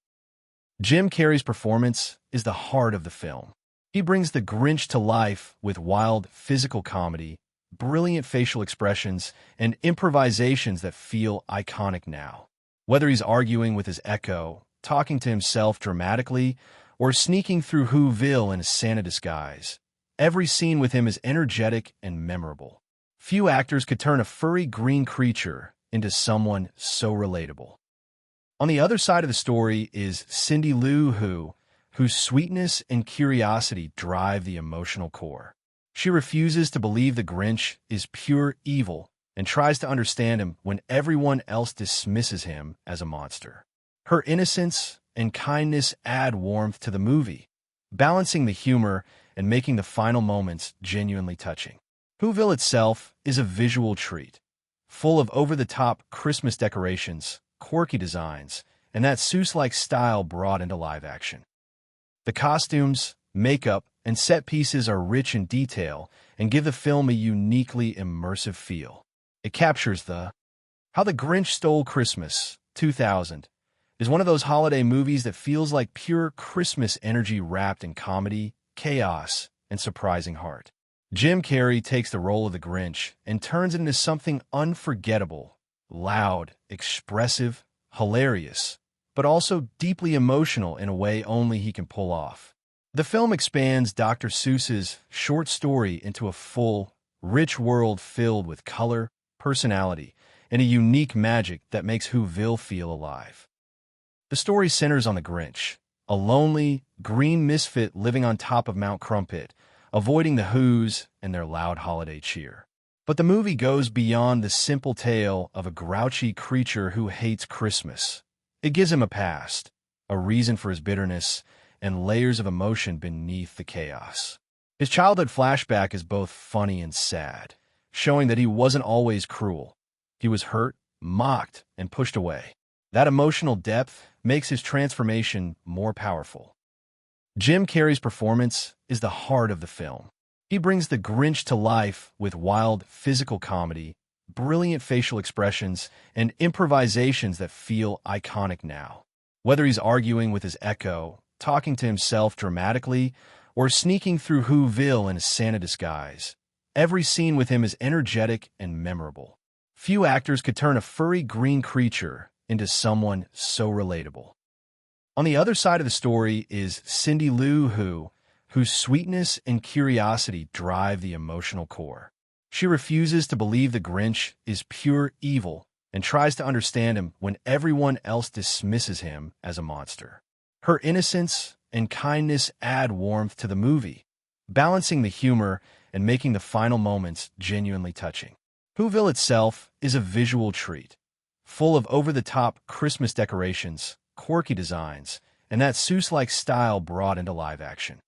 Jim Carrey's performance is the heart of the film. He brings the Grinch to life with wild physical comedy, brilliant facial expressions, and improvisations that feel iconic now. Whether he's arguing with his echo, talking to himself dramatically, or sneaking through Whoville in a Santa disguise, every scene with him is energetic and memorable. Few actors could turn a furry green creature into someone so relatable. On the other side of the story is Cindy Lou whose sweetness and curiosity drive the emotional core. She refuses to believe the Grinch is pure evil and tries to understand him when everyone else dismisses him as a monster. Her innocence and kindness add warmth to the movie, balancing the humor and making the final moments genuinely touching. Whoville itself is a visual treat, full of over-the-top Christmas decorations, quirky designs, and that Seuss-like style brought into live action. The costumes, makeup, and set pieces are rich in detail and give the film a uniquely immersive feel. It captures How the Grinch Stole Christmas, 2000, is one of those holiday movies that feels like pure Christmas energy wrapped in comedy, chaos, and surprising heart. Jim Carrey takes the role of the Grinch and turns it into something unforgettable, loud, expressive, hilarious, but also deeply emotional in a way only he can pull off. The film expands Dr. Seuss's short story into a full, rich world filled with color, personality, and a unique magic that makes Whoville feel alive. The story centers on the Grinch, a lonely, green misfit living on top of Mount Crumpit, avoiding the Whos and their loud holiday cheer. But the movie goes beyond the simple tale of a grouchy creature who hates Christmas. It gives him a past, a reason for his bitterness, and layers of emotion beneath the chaos. His childhood flashback is both funny and sad, showing that he wasn't always cruel. He was hurt, mocked, and pushed away. That emotional depth makes his transformation more powerful. Jim Carrey's performance is the heart of the film. He brings the Grinch to life with wild physical comedy, brilliant facial expressions, and improvisations that feel iconic now. Whether he's arguing with his echo, talking to himself dramatically, or sneaking through Whoville in a Santa disguise, every scene with him is energetic and memorable. Few actors could turn a furry green creature into someone so relatable. On the other side of the story is Cindy Lou whose sweetness and curiosity drive the emotional core. She refuses to believe the Grinch is pure evil and tries to understand him when everyone else dismisses him as a monster. Her innocence and kindness add warmth to the movie, balancing the humor and making the final moments genuinely touching. Whoville itself is a visual treat, full of over-the-top Christmas decorations, quirky designs, and that Seuss-like style brought into live action.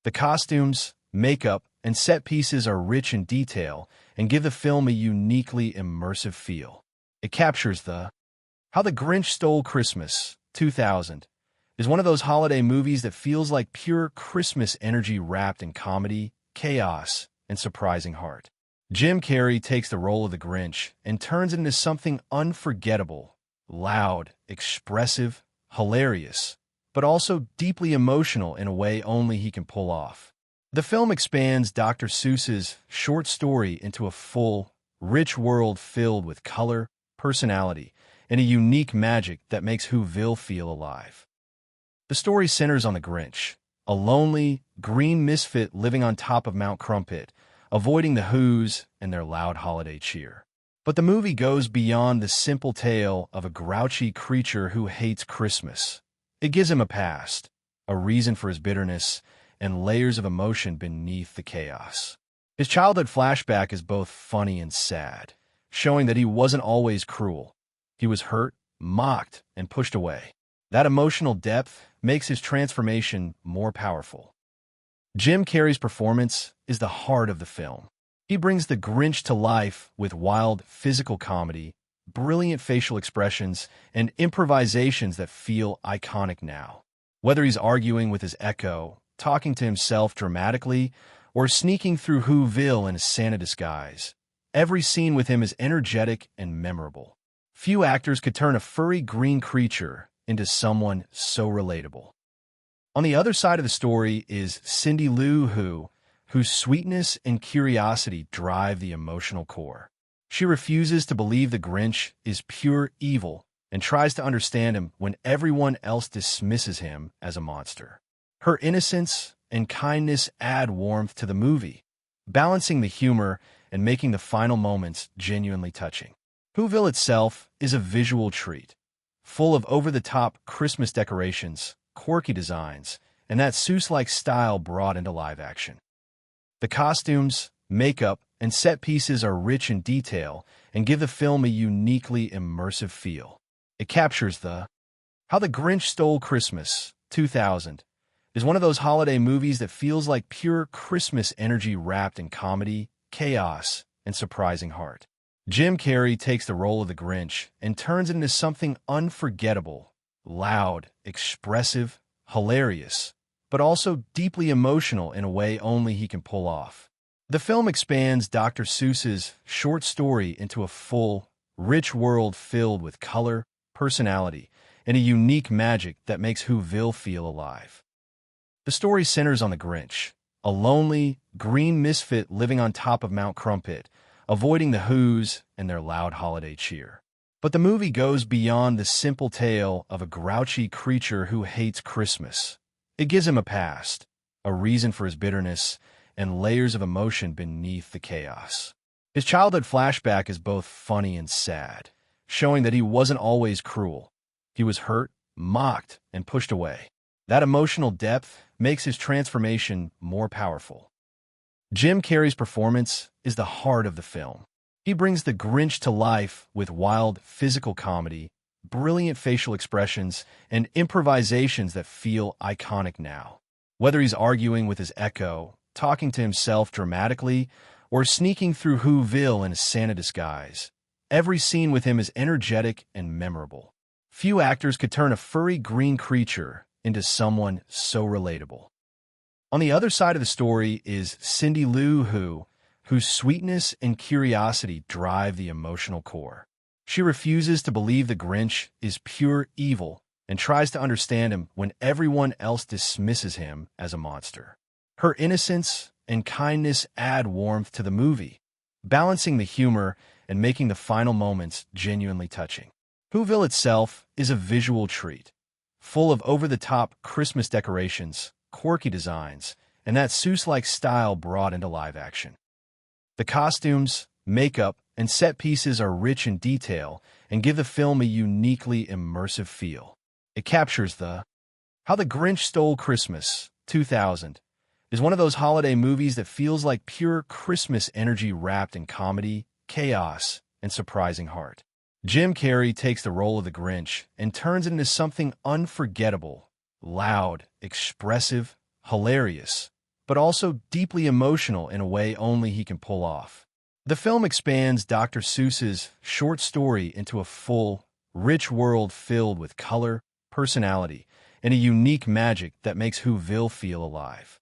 The costumes, makeup, and set pieces are rich in detail and give the film a uniquely immersive feel. It captures How the Grinch Stole Christmas, 2000, is one of those holiday movies that feels like pure Christmas energy wrapped in comedy, chaos, and surprising heart. Jim Carrey takes the role of the Grinch and turns it into something unforgettable, loud, expressive, hilarious, but also deeply emotional in a way only he can pull off. The film expands Dr. Seuss's short story into a full, rich world filled with color, personality, and a unique magic that makes Whoville feel alive. The story centers on the Grinch, a lonely, green misfit living on top of Mount Crumpit, avoiding the Whos and their loud holiday cheer. But the movie goes beyond the simple tale of a grouchy creature who hates Christmas. It gives him a past, a reason for his bitterness, and layers of emotion beneath the chaos. His childhood flashback is both funny and sad, showing that he wasn't always cruel. He was hurt, mocked, and pushed away. That emotional depth makes his transformation more powerful. Jim Carrey's performance is the heart of the film. He brings the Grinch to life with wild physical comedy, brilliant facial expressions, and improvisations that feel iconic now. Whether he's arguing with his echo, talking to himself dramatically, or sneaking through Whoville in a Santa disguise, every scene with him is energetic and memorable. Few actors could turn a furry green creature into someone so relatable. On the other side of the story is Cindy Lou Who, whose sweetness and curiosity drive the emotional core. She refuses to believe the Grinch is pure evil and tries to understand him when everyone else dismisses him as a monster. Her innocence and kindness add warmth to the movie, balancing the humor and making the final moments genuinely touching. Whoville itself is a visual treat, full of over-the-top Christmas decorations, quirky designs, and that Seuss-like style brought into live action. The costumes, makeup, and set pieces are rich in detail and give the film a uniquely immersive feel. It captures How the Grinch Stole Christmas, 2000, is one of those holiday movies that feels like pure Christmas energy wrapped in comedy, chaos, and surprising heart. Jim Carrey takes the role of the Grinch and turns it into something unforgettable, loud, expressive, hilarious, but also deeply emotional in a way only he can pull off. The film expands Dr. Seuss's short story into a full, rich world filled with color, personality, and a unique magic that makes Whoville feel alive. The story centers on the Grinch, a lonely, green misfit living on top of Mount Crumpit, avoiding the Whos and their loud holiday cheer. But the movie goes beyond the simple tale of a grouchy creature who hates Christmas. It gives him a past, a reason for his bitterness, and layers of emotion beneath the chaos. His childhood flashback is both funny and sad, showing that he wasn't always cruel. He was hurt, mocked, and pushed away. That emotional depth makes his transformation more powerful. Jim Carrey's performance is the heart of the film. He brings the Grinch to life with wild physical comedy, brilliant facial expressions, and improvisations that feel iconic now. Whether he's arguing with his echo, talking to himself dramatically, or sneaking through Whoville in a Santa disguise, every scene with him is energetic and memorable. Few actors could turn a furry green creature into someone so relatable. On the other side of the story is Cindy Lou Who, whose sweetness and curiosity drive the emotional core. She refuses to believe the Grinch is pure evil and tries to understand him when everyone else dismisses him as a monster. Her innocence and kindness add warmth to the movie, balancing the humor and making the final moments genuinely touching. Whoville itself is a visual treat, full of over-the-top Christmas decorations, quirky designs, and that Seuss-like style brought into live action. The costumes, makeup, and set pieces are rich in detail and give the film a uniquely immersive feel. It captures How the Grinch Stole Christmas, 2000, is one of those holiday movies that feels like pure Christmas energy wrapped in comedy, chaos, and surprising heart. Jim Carrey takes the role of the Grinch and turns it into something unforgettable, loud, expressive, hilarious, but also deeply emotional in a way only he can pull off. The film expands Dr. Seuss's short story into a full, rich world filled with color, personality, and a unique magic that makes Whoville feel alive.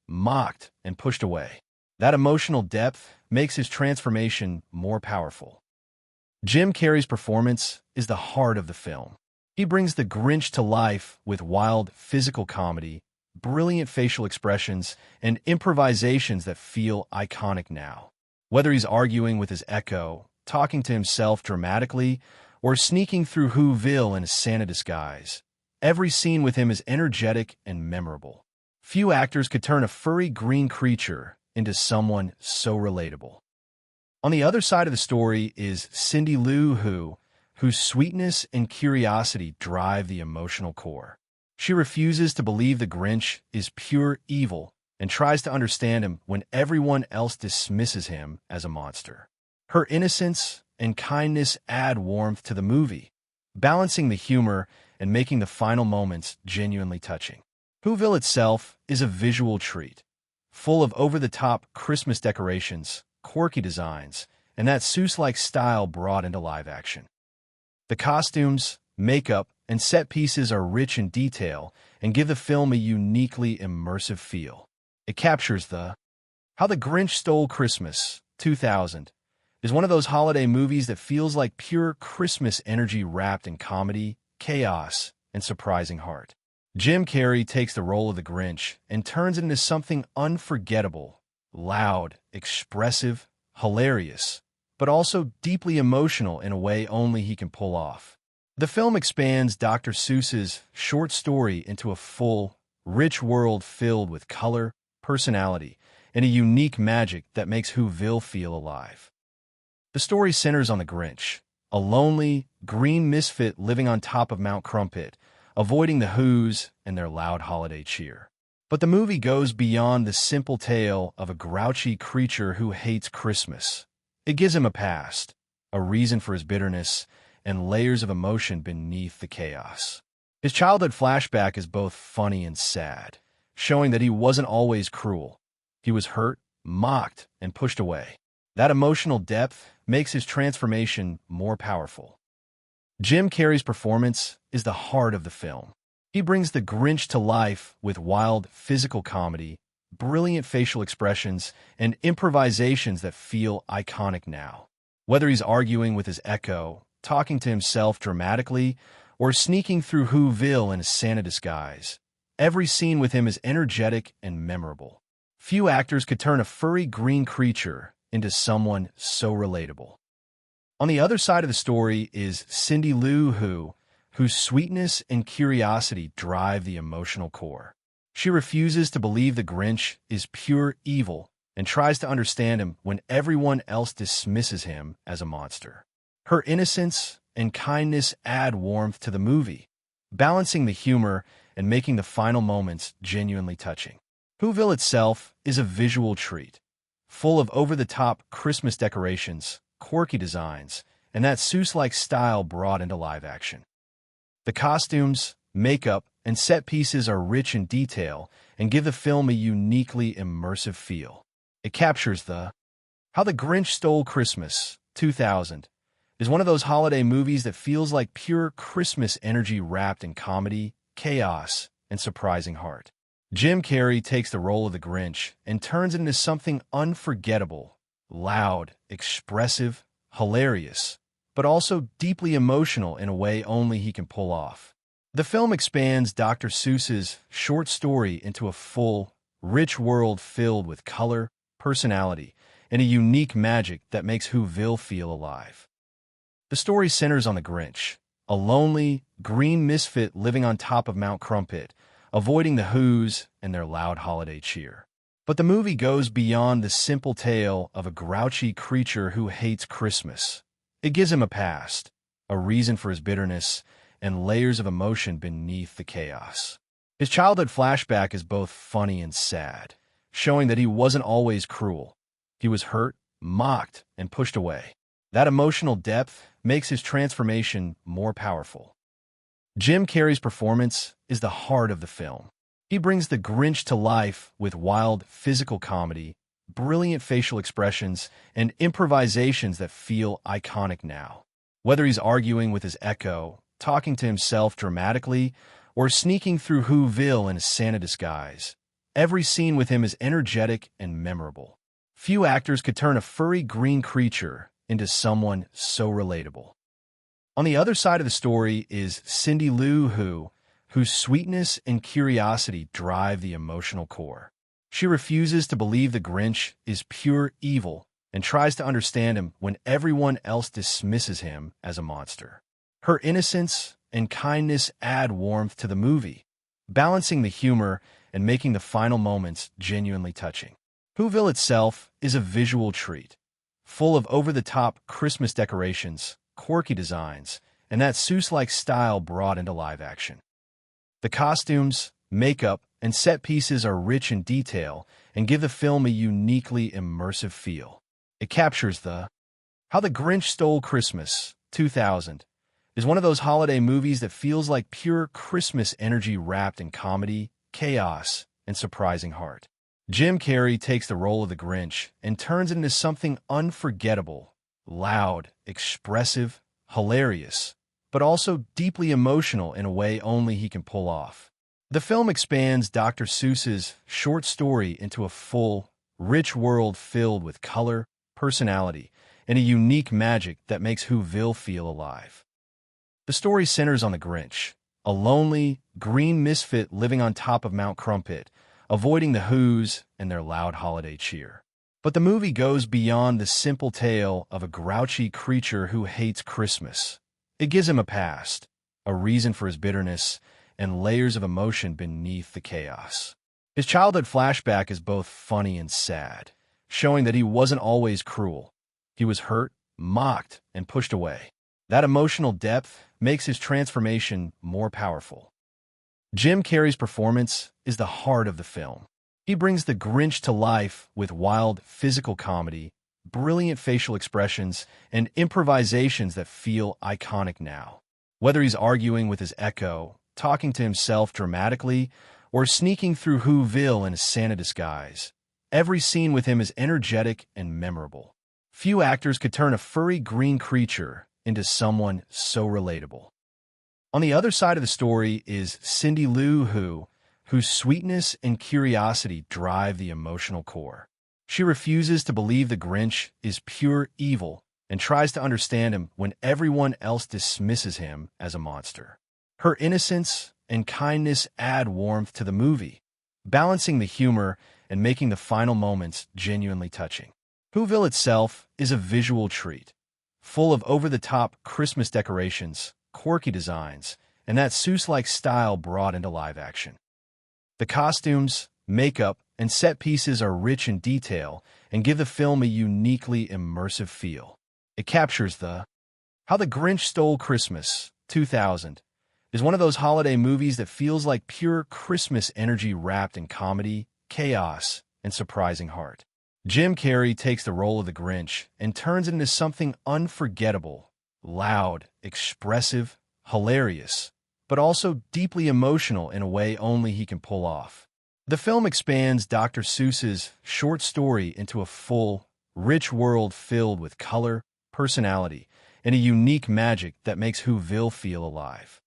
mocked, and pushed away. That emotional depth makes his transformation more powerful. Jim Carrey's performance is the heart of the film. He brings the Grinch to life with wild physical comedy, brilliant facial expressions, and improvisations that feel iconic now. Whether he's arguing with his echo, talking to himself dramatically, or sneaking through Whoville in a Santa disguise, every scene with him is energetic and memorable. Few actors could turn a furry green creature into someone so relatable. On the other side of the story is Cindy Lou Who, whose sweetness and curiosity drive the emotional core. She refuses to believe the Grinch is pure evil and tries to understand him when everyone else dismisses him as a monster. Her innocence and kindness add warmth to the movie, balancing the humor and making the final moments genuinely touching. Whoville itself is a visual treat, full of over-the-top Christmas decorations, quirky designs, and that Seuss-like style brought into live action. The costumes, makeup, and set pieces are rich in detail and give the film a uniquely immersive feel. It captures How the Grinch Stole Christmas, 2000, is one of those holiday movies that feels like pure Christmas energy wrapped in comedy, chaos, and surprising heart. Jim Carrey takes the role of the Grinch and turns it into something unforgettable, loud, expressive, hilarious, but also deeply emotional in a way only he can pull off. The film expands Dr. Seuss's short story into a full, rich world filled with color, personality, and a unique magic that makes Whoville feel alive. The story centers on the Grinch, a lonely, green misfit living on top of Mount Crumpit, avoiding the Whos and their loud holiday cheer. But the movie goes beyond the simple tale of a grouchy creature who hates Christmas. It gives him a past, a reason for his bitterness, and layers of emotion beneath the chaos. His childhood flashback is both funny and sad, showing that he wasn't always cruel. He was hurt, mocked, and pushed away. That emotional depth makes his transformation more powerful. Jim Carrey's performance is the heart of the film. He brings the Grinch to life with wild physical comedy, brilliant facial expressions, and improvisations that feel iconic now. Whether he's arguing with his echo, talking to himself dramatically, or sneaking through Whoville in a Santa disguise, every scene with him is energetic and memorable. Few actors could turn a furry green creature into someone so relatable. On the other side of the story is Cindy Lou whose sweetness and curiosity drive the emotional core. She refuses to believe the Grinch is pure evil and tries to understand him when everyone else dismisses him as a monster. Her innocence and kindness add warmth to the movie, balancing the humor and making the final moments genuinely touching. Whoville itself is a visual treat, full of over-the-top Christmas decorations, quirky designs, and that Seuss-like style brought into live action. The costumes, makeup, and set pieces are rich in detail and give the film a uniquely immersive feel. It captures How the Grinch Stole Christmas, 2000, is one of those holiday movies that feels like pure Christmas energy wrapped in comedy, chaos, and surprising heart. Jim Carrey takes the role of the Grinch and turns it into something unforgettable, loud, expressive, hilarious, but also deeply emotional in a way only he can pull off. The film expands Dr. Seuss's short story into a full, rich world filled with color, personality, and a unique magic that makes Whoville feel alive. The story centers on the Grinch, a lonely, green misfit living on top of Mount Crumpit, avoiding the Whos and their loud holiday cheer. But the movie goes beyond the simple tale of a grouchy creature who hates Christmas. It gives him a past, a reason for his bitterness, and layers of emotion beneath the chaos. His childhood flashback is both funny and sad, showing that he wasn't always cruel. He was hurt, mocked, and pushed away. That emotional depth makes his transformation more powerful. Jim Carrey's performance is the heart of the film. He brings the Grinch to life with wild physical comedy, brilliant facial expressions, and improvisations that feel iconic now. Whether he's arguing with his echo, talking to himself dramatically, or sneaking through Whoville in a Santa disguise, every scene with him is energetic and memorable. Few actors could turn a furry green creature into someone so relatable. On the other side of the story is Cindy Lou whose sweetness and curiosity drive the emotional core. She refuses to believe the Grinch is pure evil and tries to understand him when everyone else dismisses him as a monster. Her innocence and kindness add warmth to the movie, balancing the humor and making the final moments genuinely touching. Whoville itself is a visual treat, full of over-the-top Christmas decorations, quirky designs, and that Seuss-like style brought into live action. The costumes, makeup, and set pieces are rich in detail and give the film a uniquely immersive feel. It captures How the Grinch Stole Christmas, 2000, is one of those holiday movies that feels like pure Christmas energy wrapped in comedy, chaos, and surprising heart. Jim Carrey takes the role of the Grinch and turns it into something unforgettable, loud, expressive, hilarious, but also deeply emotional in a way only he can pull off. The film expands Dr. Seuss's short story into a full, rich world filled with color, personality, and a unique magic that makes Whoville feel alive. The story centers on the Grinch, a lonely, green misfit living on top of Mount Crumpit, avoiding the Whos and their loud holiday cheer. But the movie goes beyond the simple tale of a grouchy creature who hates Christmas. It gives him a past, a reason for his bitterness, and layers of emotion beneath the chaos. His childhood flashback is both funny and sad, showing that he wasn't always cruel. He was hurt, mocked, and pushed away. That emotional depth makes his transformation more powerful. Jim Carrey's performance is the heart of the film. He brings the Grinch to life with wild physical comedy, brilliant facial expressions, and improvisations that feel iconic now. Whether he's arguing with his echo, talking to himself dramatically, or sneaking through Whoville in a Santa disguise, Every scene with him is energetic and memorable. Few actors could turn a furry green creature into someone so relatable. On the other side of the story is Cindy Lou Who, whose sweetness and curiosity drive the emotional core. She refuses to believe the Grinch is pure evil and tries to understand him when everyone else dismisses him as a monster. Her innocence and kindness add warmth to the movie, balancing the humor and making the final moments genuinely touching. Whoville itself is a visual treat, full of over-the-top Christmas decorations, quirky designs, and that Seuss-like style brought into live action. The costumes, makeup, and set pieces are rich in detail and give the film a uniquely immersive feel. It captures How the Grinch Stole Christmas, 2000, is one of those holiday movies that feels like pure Christmas energy wrapped in comedy, chaos, and surprising heart. Jim Carrey takes the role of the Grinch and turns it into something unforgettable, loud, expressive, hilarious, but also deeply emotional in a way only he can pull off. The film expands Dr. Seuss's short story into a full, rich world filled with color, personality, and a unique magic that makes Whoville feel alive.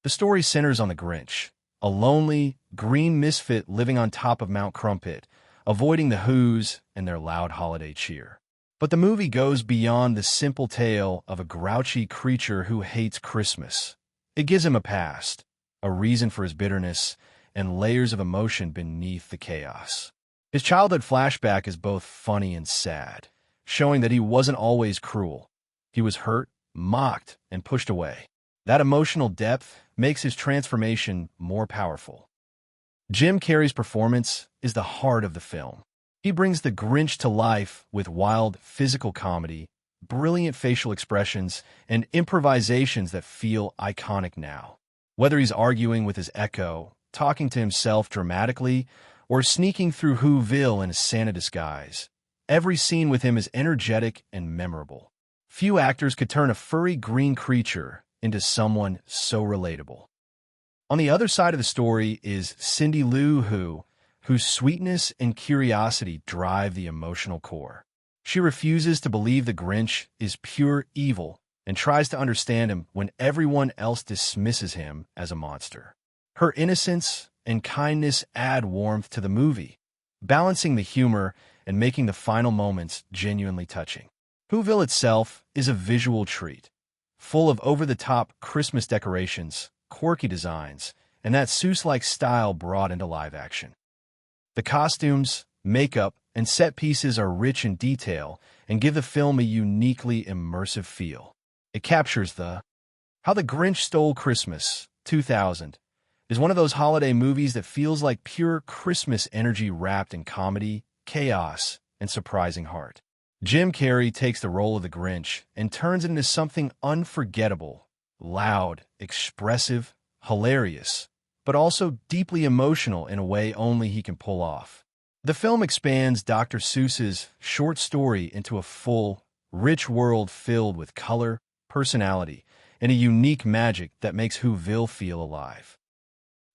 The story centers on the Grinch, a lonely, green misfit living on top of Mount Crumpit, avoiding the Whos and their loud holiday cheer. But the movie goes beyond the simple tale of a grouchy creature who hates Christmas. It gives him a past, a reason for his bitterness, and layers of emotion beneath the chaos. His childhood flashback is both funny and sad, showing that he wasn't always cruel. He was hurt, mocked, and pushed away. That emotional depth makes his transformation more powerful. Jim Carrey's performance is the heart of the film. He brings the Grinch to life with wild physical comedy, brilliant facial expressions, and improvisations that feel iconic now. Whether he's arguing with his echo, talking to himself dramatically, or sneaking through Whoville in a Santa disguise, every scene with him is energetic and memorable. Few actors could turn a furry green creature into someone so relatable. On the other side of the story is Cindy Lou Who, whose sweetness and curiosity drive the emotional core. She refuses to believe the Grinch is pure evil and tries to understand him when everyone else dismisses him as a monster. Her innocence and kindness add warmth to the movie, balancing the humor and making the final moments genuinely touching. Whoville itself is a visual treat, full of over-the-top Christmas decorations, quirky designs, and that Seuss-like style brought into live action. The costumes, makeup, and set pieces are rich in detail and give the film a uniquely immersive feel. It captures How the Grinch Stole Christmas, 2000, is one of those holiday movies that feels like pure Christmas energy wrapped in comedy, chaos, and surprising heart. Jim Carrey takes the role of the Grinch and turns it into something unforgettable, loud, expressive, hilarious, but also deeply emotional in a way only he can pull off. The film expands Dr. Seuss's short story into a full, rich world filled with color, personality, and a unique magic that makes Whoville feel alive.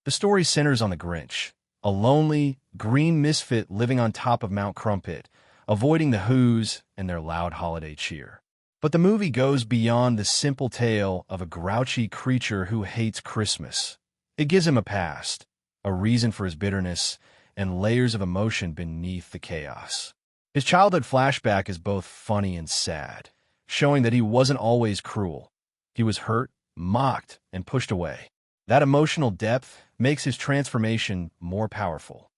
The story centers on the Grinch, a lonely, green misfit living on top of Mount Crumpit, avoiding the Whos and their loud holiday cheer. But the movie goes beyond the simple tale of a grouchy creature who hates Christmas. It gives him a past, a reason for his bitterness, and layers of emotion beneath the chaos. His childhood flashback is both funny and sad, showing that he wasn't always cruel. He was hurt, mocked, and pushed away. That emotional depth makes his transformation more powerful.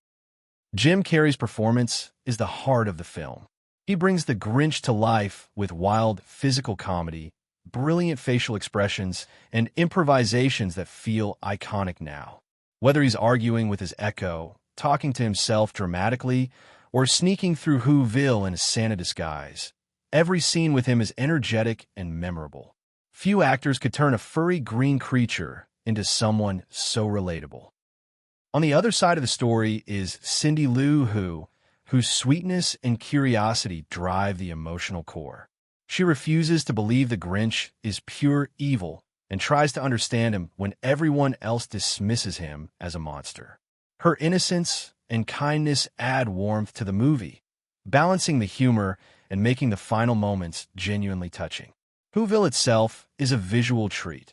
Jim Carrey's performance is the heart of the film. He brings the Grinch to life with wild physical comedy, brilliant facial expressions, and improvisations that feel iconic now. Whether he's arguing with his echo, talking to himself dramatically, or sneaking through Whoville in a Santa disguise, every scene with him is energetic and memorable. Few actors could turn a furry green creature into someone so relatable. On the other side of the story is Cindy Lou Who, whose sweetness and curiosity drive the emotional core. She refuses to believe the Grinch is pure evil and tries to understand him when everyone else dismisses him as a monster. Her innocence and kindness add warmth to the movie, balancing the humor and making the final moments genuinely touching. Whoville itself is a visual treat,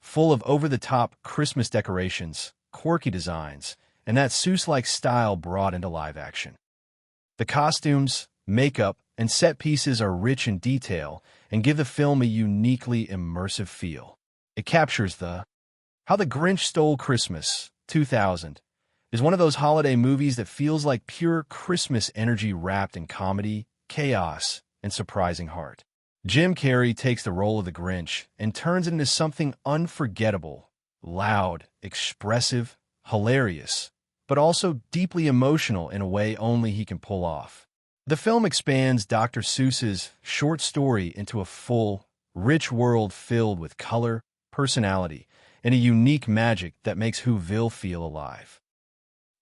full of over-the-top Christmas decorations, quirky designs, and that Seuss-like style brought into live action. The costumes, makeup, and set pieces are rich in detail and give the film a uniquely immersive feel. It captures How the Grinch Stole Christmas, 2000, is one of those holiday movies that feels like pure Christmas energy wrapped in comedy, chaos, and surprising heart. Jim Carrey takes the role of the Grinch and turns it into something unforgettable, loud, expressive, hilarious, but also deeply emotional in a way only he can pull off. The film expands Dr. Seuss's short story into a full, rich world filled with color, personality, and a unique magic that makes Whoville feel alive.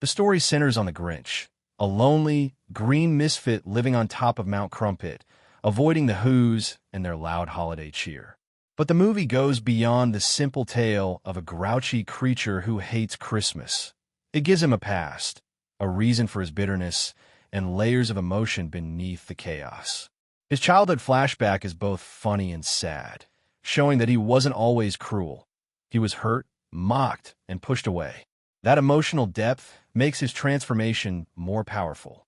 The story centers on the Grinch, a lonely, green misfit living on top of Mount Crumpet, avoiding the Whos and their loud holiday cheer. But the movie goes beyond the simple tale of a grouchy creature who hates Christmas. It gives him a past, a reason for his bitterness, and layers of emotion beneath the chaos. His childhood flashback is both funny and sad, showing that he wasn't always cruel. He was hurt, mocked, and pushed away. That emotional depth makes his transformation more powerful.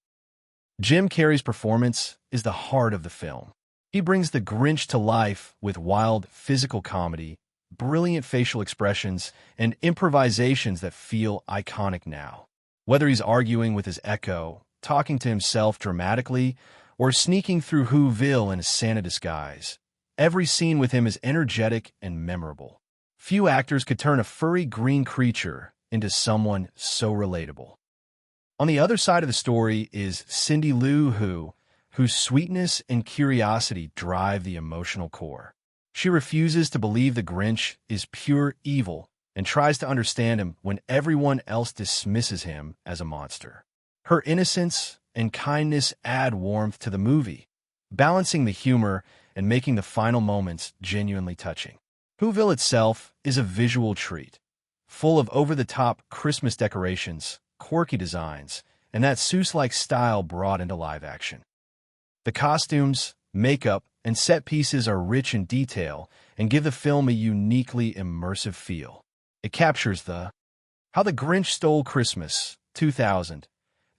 Jim Carrey's performance is the heart of the film. He brings the Grinch to life with wild physical comedy, brilliant facial expressions, and improvisations that feel iconic now. Whether he's arguing with his echo, talking to himself dramatically, or sneaking through Whoville in a Santa disguise, every scene with him is energetic and memorable. Few actors could turn a furry green creature into someone so relatable. On the other side of the story is Cindy Lou Who, whose sweetness and curiosity drive the emotional core. She refuses to believe the Grinch is pure evil and tries to understand him when everyone else dismisses him as a monster. Her innocence and kindness add warmth to the movie, balancing the humor and making the final moments genuinely touching. Whoville itself is a visual treat, full of over-the-top Christmas decorations, quirky designs, and that Seuss-like style brought into live action. The costumes, makeup, and set pieces are rich in detail and give the film a uniquely immersive feel. It captures How the Grinch Stole Christmas, 2000,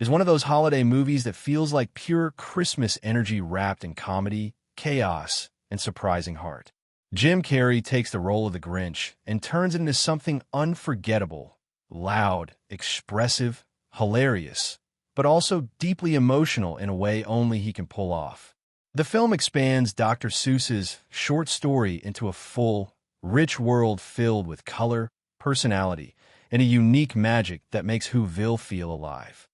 is one of those holiday movies that feels like pure Christmas energy wrapped in comedy, chaos, and surprising heart. Jim Carrey takes the role of the Grinch and turns it into something unforgettable, loud, expressive, hilarious, but also deeply emotional in a way only he can pull off. The film expands Dr. Seuss's short story into a full, rich world filled with color, personality, and a unique magic that makes Whoville feel alive.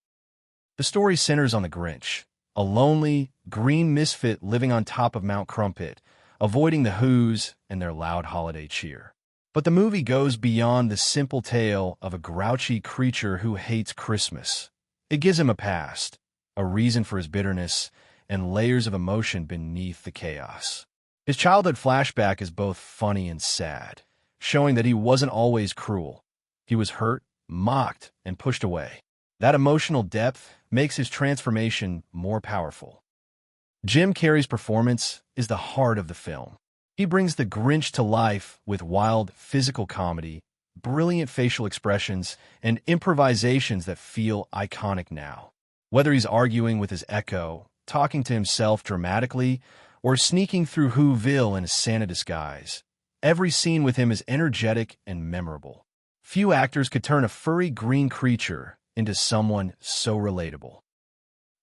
The story centers on the Grinch, a lonely, green misfit living on top of Mount Crumpet, avoiding the Whos and their loud holiday cheer. But the movie goes beyond the simple tale of a grouchy creature who hates Christmas. It gives him a past, a reason for his bitterness, and layers of emotion beneath the chaos. His childhood flashback is both funny and sad, showing that he wasn't always cruel. He was hurt, mocked, and pushed away. That emotional depth makes his transformation more powerful. Jim Carrey's performance is the heart of the film. He brings the Grinch to life with wild physical comedy, brilliant facial expressions, and improvisations that feel iconic now. Whether he's arguing with his echo, talking to himself dramatically, or sneaking through Whoville in a Santa disguise, every scene with him is energetic and memorable. Few actors could turn a furry green creature into someone so relatable.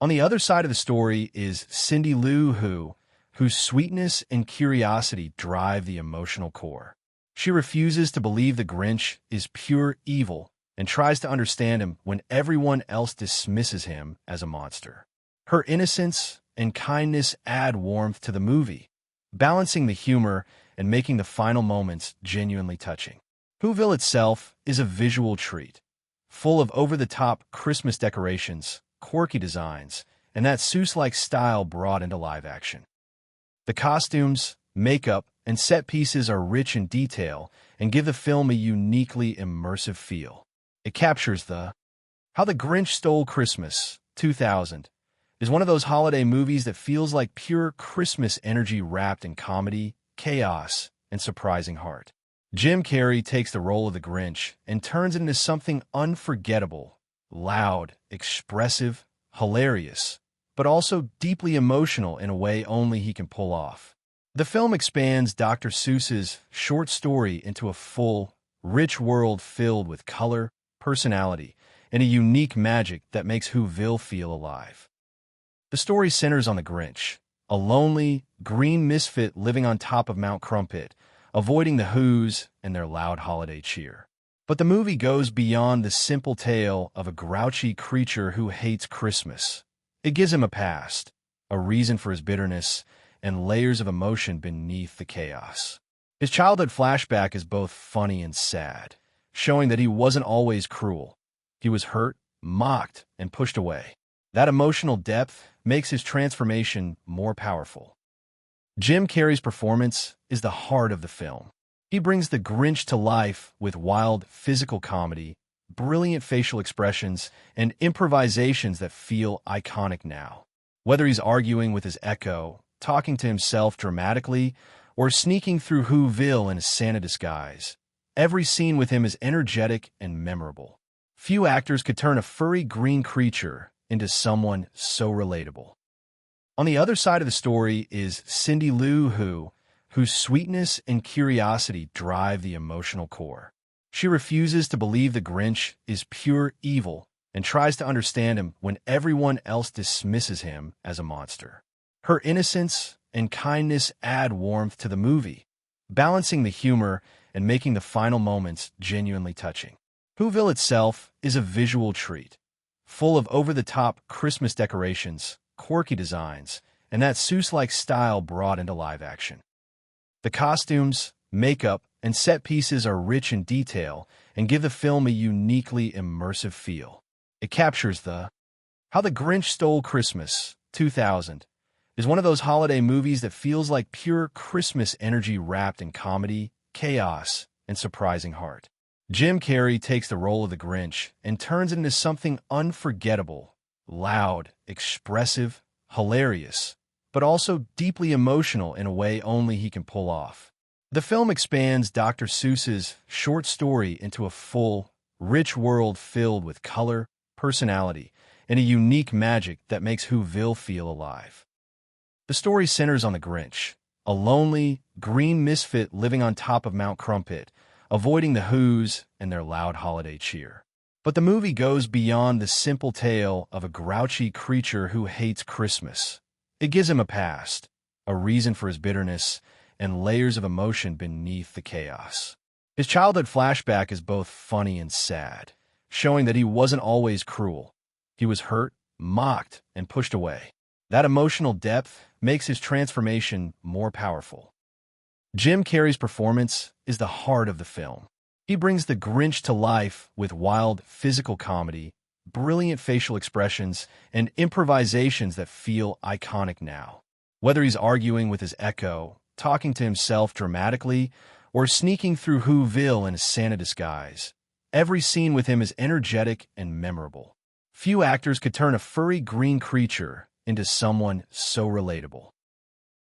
On the other side of the story is Cindy Lou Who, whose sweetness and curiosity drive the emotional core. She refuses to believe the Grinch is pure evil and tries to understand him when everyone else dismisses him as a monster. Her innocence and kindness add warmth to the movie, balancing the humor and making the final moments genuinely touching. Whoville itself is a visual treat, full of over-the-top Christmas decorations, quirky designs, and that Seuss-like style brought into live action. The costumes, makeup, and set pieces are rich in detail and give the film a uniquely immersive feel. It captures How the Grinch Stole Christmas, 2000, is one of those holiday movies that feels like pure Christmas energy wrapped in comedy, chaos, and surprising heart. Jim Carrey takes the role of the Grinch and turns it into something unforgettable, loud, expressive, hilarious, but also deeply emotional in a way only he can pull off. The film expands Dr. Seuss's short story into a full, rich world filled with color, personality, and a unique magic that makes Whoville feel alive. The story centers on the Grinch, a lonely, green misfit living on top of Mount Crumpit, avoiding the Whos and their loud holiday cheer. But the movie goes beyond the simple tale of a grouchy creature who hates Christmas. It gives him a past, a reason for his bitterness, and layers of emotion beneath the chaos. His childhood flashback is both funny and sad, showing that he wasn't always cruel. He was hurt, mocked, and pushed away. That emotional depth makes his transformation more powerful. Jim Carrey's performance is the heart of the film. He brings the Grinch to life with wild physical comedy, brilliant facial expressions, and improvisations that feel iconic now. Whether he's arguing with his echo, talking to himself dramatically, or sneaking through Whoville in a Santa disguise, every scene with him is energetic and memorable. Few actors could turn a furry green creature into someone so relatable. On the other side of the story is Cindy Lou whose sweetness and curiosity drive the emotional core. She refuses to believe the Grinch is pure evil and tries to understand him when everyone else dismisses him as a monster. Her innocence and kindness add warmth to the movie, balancing the humor and making the final moments genuinely touching. Whoville itself is a visual treat, full of over-the-top Christmas decorations, quirky designs, and that Seuss-like style brought into live action. The costumes, makeup, and set pieces are rich in detail and give the film a uniquely immersive feel. It captures How the Grinch Stole Christmas, 2000, is one of those holiday movies that feels like pure Christmas energy wrapped in comedy, chaos, and surprising heart. Jim Carrey takes the role of the Grinch and turns it into something unforgettable, loud, expressive, hilarious, but also deeply emotional in a way only he can pull off. The film expands Dr. Seuss's short story into a full, rich world filled with color, personality, and a unique magic that makes Whoville feel alive. The story centers on the Grinch, a lonely, green misfit living on top of Mount Crumpit, avoiding the Whos and their loud holiday cheer. But the movie goes beyond the simple tale of a grouchy creature who hates Christmas. It gives him a past, a reason for his bitterness, and layers of emotion beneath the chaos. His childhood flashback is both funny and sad, showing that he wasn't always cruel. He was hurt, mocked, and pushed away. That emotional depth makes his transformation more powerful. Jim Carrey's performance is the heart of the film. He brings the Grinch to life with wild physical comedy, brilliant facial expressions, and improvisations that feel iconic now. Whether he's arguing with his echo, talking to himself dramatically, or sneaking through Whoville in a Santa disguise, every scene with him is energetic and memorable. Few actors could turn a furry green creature into someone so relatable.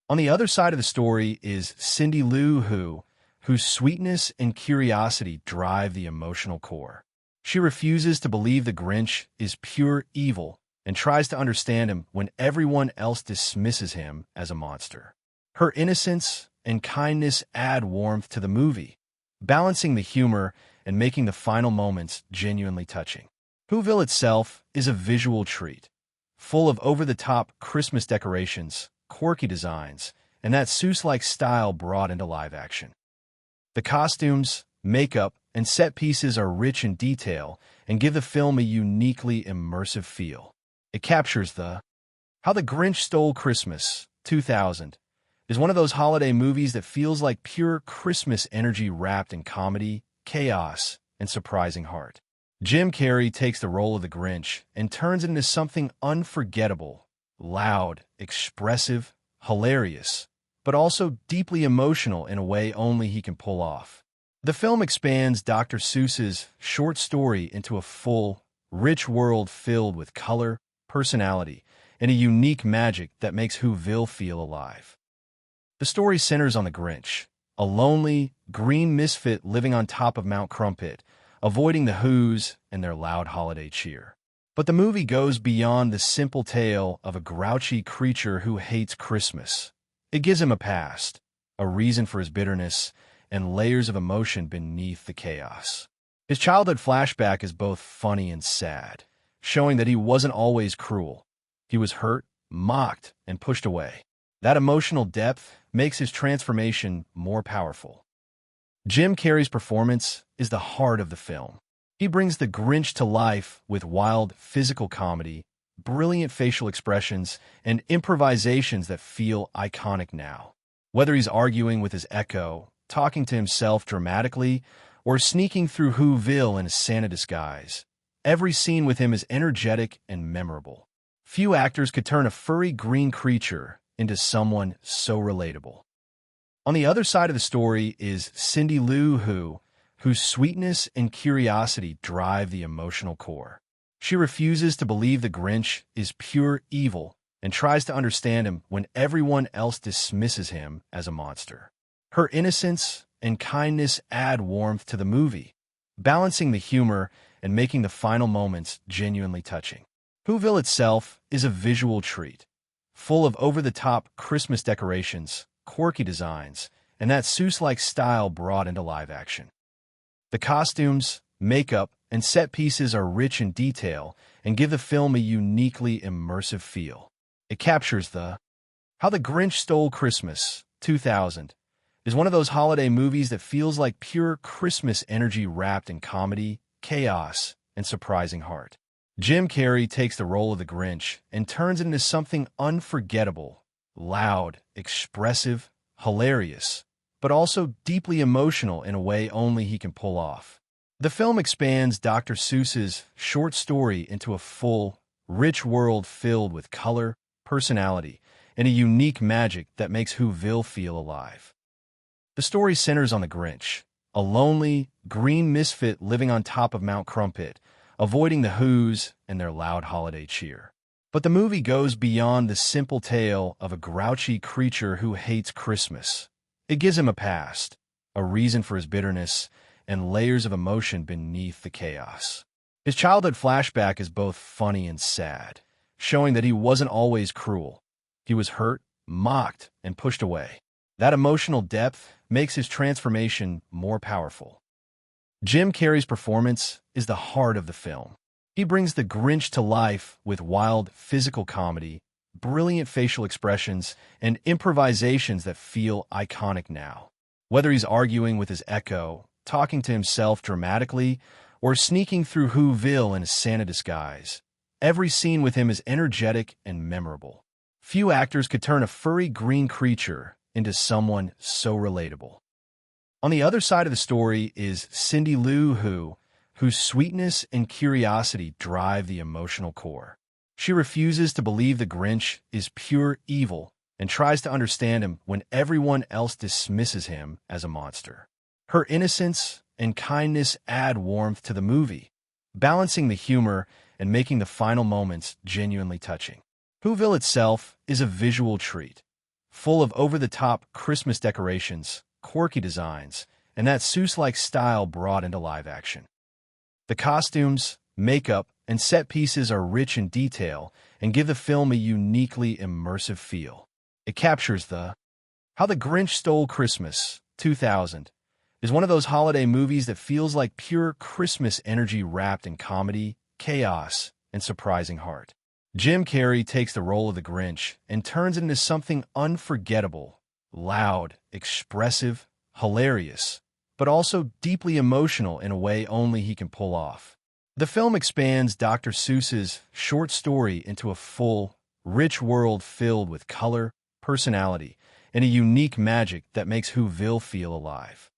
On the other side of the story is Cindy Lou whose sweetness and curiosity drive the emotional core. She refuses to believe the Grinch is pure evil and tries to understand him when everyone else dismisses him as a monster. Her innocence and kindness add warmth to the movie, balancing the humor and making the final moments genuinely touching. Whoville itself is a visual treat, full of over-the-top Christmas decorations, quirky designs, and that Seuss-like style brought into live action. The costumes, makeup, and set pieces are rich in detail and give the film a uniquely immersive feel. It captures How the Grinch Stole Christmas, 2000, is one of those holiday movies that feels like pure Christmas energy wrapped in comedy, chaos, and surprising heart. Jim Carrey takes the role of the Grinch and turns it into something unforgettable, loud, expressive, hilarious, but also deeply emotional in a way only he can pull off. The film expands Dr. Seuss's short story into a full, rich world filled with color, personality, and a unique magic that makes Whoville feel alive. The story centers on the Grinch, a lonely, green misfit living on top of Mount Crumpit, avoiding the Whos and their loud holiday cheer. But the movie goes beyond the simple tale of a grouchy creature who hates Christmas. It gives him a past, a reason for his bitterness, and layers of emotion beneath the chaos. His childhood flashback is both funny and sad, showing that he wasn't always cruel. He was hurt, mocked, and pushed away. That emotional depth makes his transformation more powerful. Jim Carrey's performance is the heart of the film. He brings the Grinch to life with wild physical comedy, brilliant facial expressions, and improvisations that feel iconic now. Whether he's arguing with his echo, talking to himself dramatically, or sneaking through Whoville in a Santa disguise, every scene with him is energetic and memorable. Few actors could turn a furry green creature into someone so relatable. On the other side of the story is Cindy Lou whose sweetness and curiosity drive the emotional core. She refuses to believe the Grinch is pure evil and tries to understand him when everyone else dismisses him as a monster. Her innocence and kindness add warmth to the movie, balancing the humor and making the final moments genuinely touching. Whoville itself is a visual treat, full of over-the-top Christmas decorations, quirky designs, and that Seuss-like style brought into live action. The costumes, makeup, and set pieces are rich in detail and give the film a uniquely immersive feel. It captures How the Grinch Stole Christmas, 2000, is one of those holiday movies that feels like pure Christmas energy wrapped in comedy, chaos, and surprising heart. Jim Carrey takes the role of the Grinch and turns it into something unforgettable, loud, expressive, hilarious, but also deeply emotional in a way only he can pull off. The film expands Dr. Seuss's short story into a full, rich world filled with color, personality, and a unique magic that makes Whoville feel alive. The story centers on the Grinch, a lonely, green misfit living on top of Mount Crumpit, avoiding the Whos and their loud holiday cheer. But the movie goes beyond the simple tale of a grouchy creature who hates Christmas. It gives him a past, a reason for his bitterness, and layers of emotion beneath the chaos. His childhood flashback is both funny and sad, showing that he wasn't always cruel. He was hurt, mocked, and pushed away. That emotional depth makes his transformation more powerful. Jim Carrey's performance is the heart of the film. He brings the Grinch to life with wild physical comedy, brilliant facial expressions, and improvisations that feel iconic now. Whether he's arguing with his echo, talking to himself dramatically, or sneaking through Whoville in a Santa disguise, every scene with him is energetic and memorable. Few actors could turn a furry green creature into someone so relatable. On the other side of the story is Cindy Lou whose sweetness and curiosity drive the emotional core. She refuses to believe the Grinch is pure evil and tries to understand him when everyone else dismisses him as a monster. Her innocence and kindness add warmth to the movie, balancing the humor and making the final moments genuinely touching. Whoville itself is a visual treat, full of over-the-top Christmas decorations, quirky designs, and that Seuss-like style brought into live action. The costumes, makeup, and set pieces are rich in detail and give the film a uniquely immersive feel. It captures How the Grinch Stole Christmas, 2000, is one of those holiday movies that feels like pure Christmas energy wrapped in comedy, chaos, and surprising heart. Jim Carrey takes the role of the Grinch and turns it into something unforgettable, loud, expressive, hilarious, but also deeply emotional in a way only he can pull off. The film expands Dr. Seuss's short story into a full, rich world filled with color, personality, and a unique magic that makes Whoville feel alive.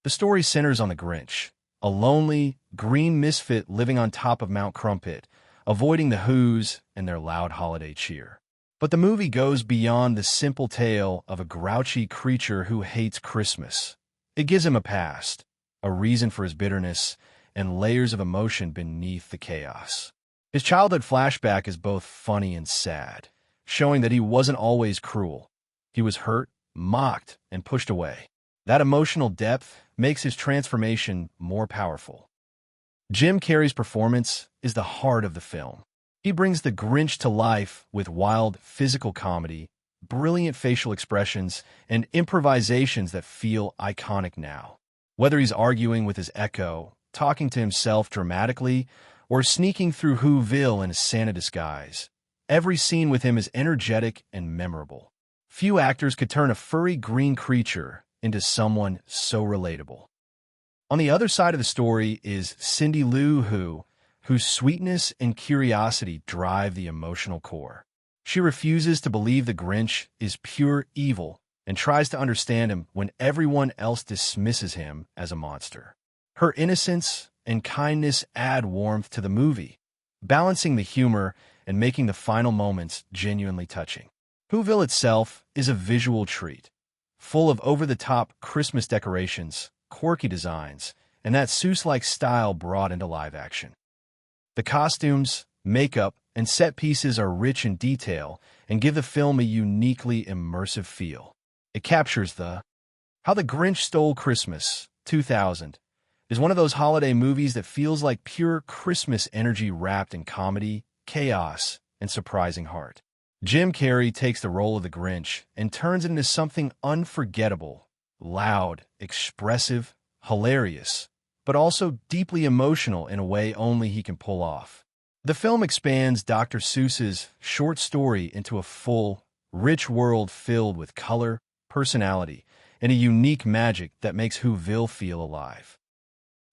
The story centers on the Grinch, a lonely, green misfit living on top of Mount Crumpit, avoiding the Whos and their loud holiday cheer. But the movie goes beyond the simple tale of a grouchy creature who hates Christmas. It gives him a past, a reason for his bitterness, and layers of emotion beneath the chaos. His childhood flashback is both funny and sad, showing that he wasn't always cruel. He was hurt, mocked, and pushed away. That emotional depth makes his transformation more powerful. Jim Carrey's performance is the heart of the film. He brings the Grinch to life with wild physical comedy, brilliant facial expressions, and improvisations that feel iconic now. Whether he's arguing with his echo, talking to himself dramatically, or sneaking through Whoville in a Santa disguise, every scene with him is energetic and memorable. Few actors could turn a furry green creature into someone so relatable. On the other side of the story is Cindy Lou Who, whose sweetness and curiosity drive the emotional core. She refuses to believe the Grinch is pure evil and tries to understand him when everyone else dismisses him as a monster. Her innocence and kindness add warmth to the movie, balancing the humor and making the final moments genuinely touching. Whoville itself is a visual treat, full of over-the-top Christmas decorations, quirky designs, and that Seuss-like style brought into live action. The costumes, makeup, and set pieces are rich in detail and give the film a uniquely immersive feel. It captures How the Grinch Stole Christmas, 2000, is one of those holiday movies that feels like pure Christmas energy wrapped in comedy, chaos, and surprising heart. Jim Carrey takes the role of the Grinch and turns it into something unforgettable, loud, expressive, hilarious, but also deeply emotional in a way only he can pull off. The film expands Dr. Seuss's short story into a full, rich world filled with color, personality, and a unique magic that makes Whoville feel alive.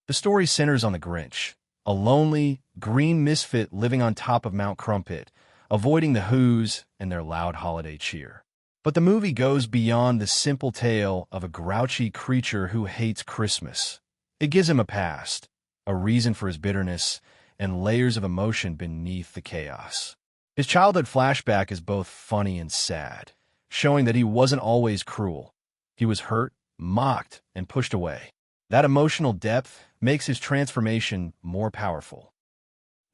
The story centers on the Grinch, a lonely, green misfit living on top of Mount Crumpit, avoiding the Whos and their loud holiday cheer. But the movie goes beyond the simple tale of a grouchy creature who hates Christmas. It gives him a past, a reason for his bitterness, and layers of emotion beneath the chaos. His childhood flashback is both funny and sad, showing that he wasn't always cruel. He was hurt, mocked, and pushed away. That emotional depth makes his transformation more powerful.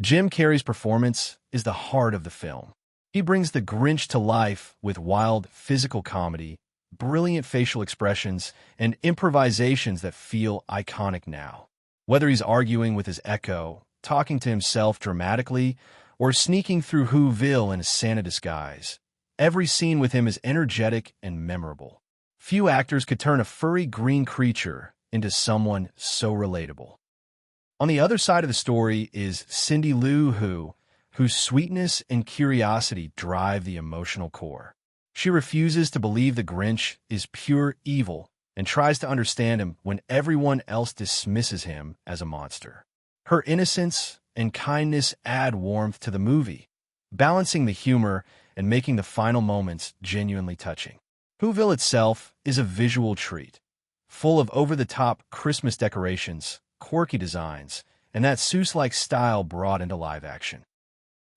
Jim Carrey's performance is the heart of the film. He brings the Grinch to life with wild physical comedy, brilliant facial expressions, and improvisations that feel iconic now. Whether he's arguing with his echo, talking to himself dramatically, or sneaking through Whoville in a Santa disguise, every scene with him is energetic and memorable. Few actors could turn a furry green creature into someone so relatable. On the other side of the story is Cindy Lou Who, whose sweetness and curiosity drive the emotional core. She refuses to believe the Grinch is pure evil and tries to understand him when everyone else dismisses him as a monster. Her innocence and kindness add warmth to the movie, balancing the humor and making the final moments genuinely touching. Whoville itself is a visual treat, full of over-the-top Christmas decorations, quirky designs, and that Seuss-like style brought into live action.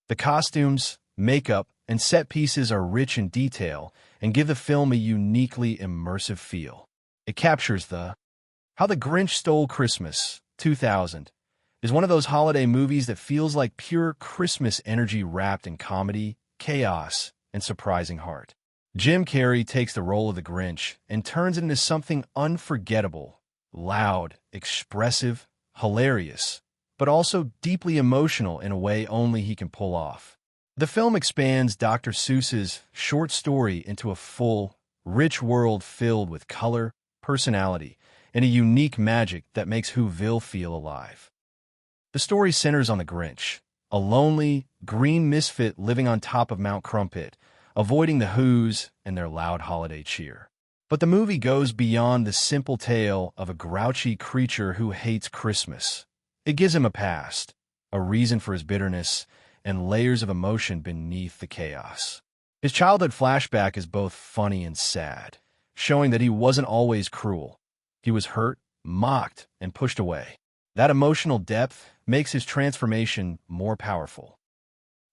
The costumes, makeup, and set pieces are rich in detail and give the film a uniquely immersive feel. It captures How the Grinch Stole Christmas, 2000, is one of those holiday movies that feels like pure Christmas energy wrapped in comedy, chaos, and surprising heart. Jim Carrey takes the role of the Grinch and turns it into something unforgettable, loud, expressive, hilarious, but also deeply emotional in a way only he can pull off. The film expands Dr. Seuss's short story into a full, rich world filled with color, personality, and a unique magic that makes Whoville feel alive. The story centers on the Grinch, a lonely, green misfit living on top of Mount Crumpit, avoiding the Whos and their loud holiday cheer. But the movie goes beyond the simple tale of a grouchy creature who hates Christmas. It gives him a past, a reason for his bitterness, and layers of emotion beneath the chaos. His childhood flashback is both funny and sad, showing that he wasn't always cruel. He was hurt, mocked, and pushed away. That emotional depth makes his transformation more powerful.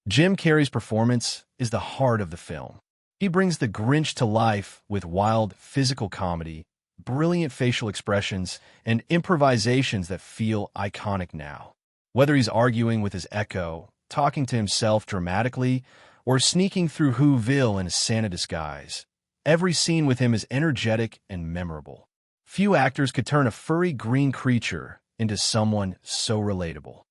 Jim Carrey's performance is the heart of the film. He brings the Grinch to life with wild physical comedy, brilliant facial expressions, and improvisations that feel iconic now. Whether he's arguing with his echo, talking to himself dramatically, or sneaking through Whoville in a Santa disguise, every scene with him is energetic and memorable. Few actors could turn a furry green creature into someone so relatable.